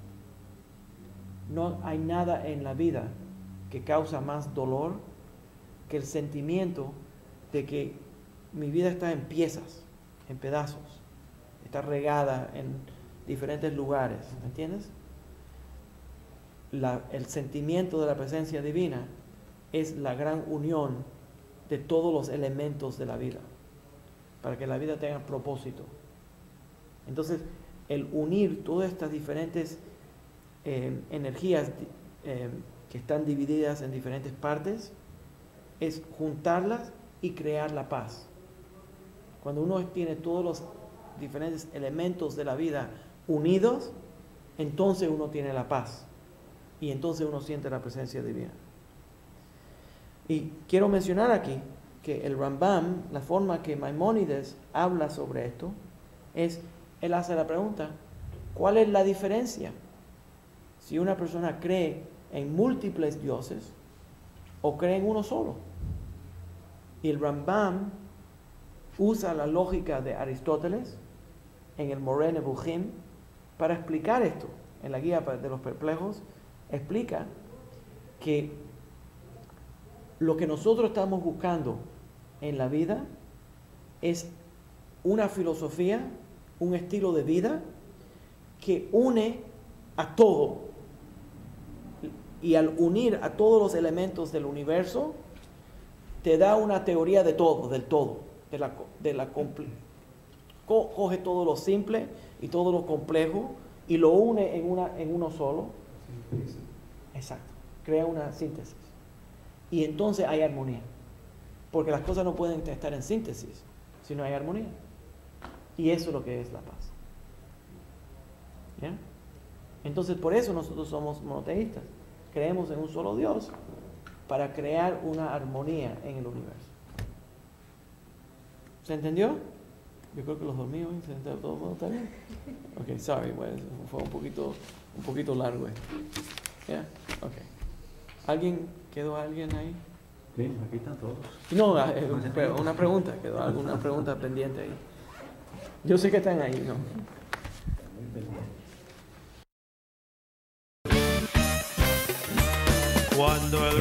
No hay nada en la vida que causa más dolor que el sentimiento de que mi vida está en piezas, en pedazos, está regada en diferentes lugares, ¿me entiendes? El sentimiento de la presencia divina es la gran unión de todos los elementos de la vida, para que la vida tenga propósito. Entonces, el unir todas estas diferentes energías que están divididas en diferentes partes es juntarlas y crear la paz. Cuando uno tiene todos los diferentes elementos de la vida unidos, entonces uno tiene la paz y entonces uno siente la presencia divina. Y quiero mencionar aquí que el Rambam, la forma que Maimónides habla sobre esto es, él hace la pregunta, ¿cuál es la diferencia si una persona cree en múltiples dioses o cree en uno solo? Y el Rambam usa la lógica de Aristóteles en el Moreh Nevuchim para explicar esto. En la guía de los perplejos explica que lo que nosotros estamos buscando en la vida es una filosofía, un estilo de vida que une a todo. Y al unir a todos los elementos del universo, te da una teoría de todo, del todo, coge todo lo simple y todo lo complejo y lo une en uno solo. Exacto, crea una síntesis. Y entonces hay armonía, porque las cosas no pueden estar en síntesis si no hay armonía. Y eso es lo que es la paz. ¿Ya? Entonces, por eso nosotros somos monoteístas. Creemos en un solo Dios para crear una armonía en el universo. ¿Se entendió? Yo creo que los dormí hoy. ¿Se entendió todo el mundo? ¿Está bien? Ok, sorry, bueno, fue un poquito largo esto. ¿Ya? Ok. ¿Quedó alguien ahí? Sí, aquí están todos. No, pero una pregunta, quedó alguna pregunta pendiente ahí. Yo sé que están ahí, ¿no?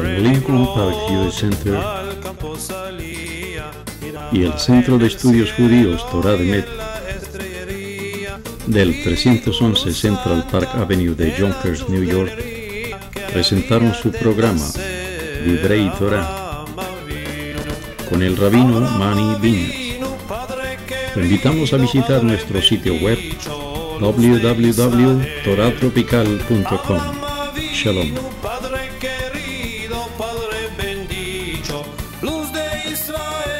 El Lincoln Park Jewish Center y el Centro de Estudios Judíos Torah de Met del 311 Central Park Avenue de Yonkers, New York, presentaron su programa Divrei Torah con el rabino Mani Viñas. Te invitamos a visitar nuestro sitio web www.toratropical.com. Shalom. Padre querido, Padre bendito, luz de Israel.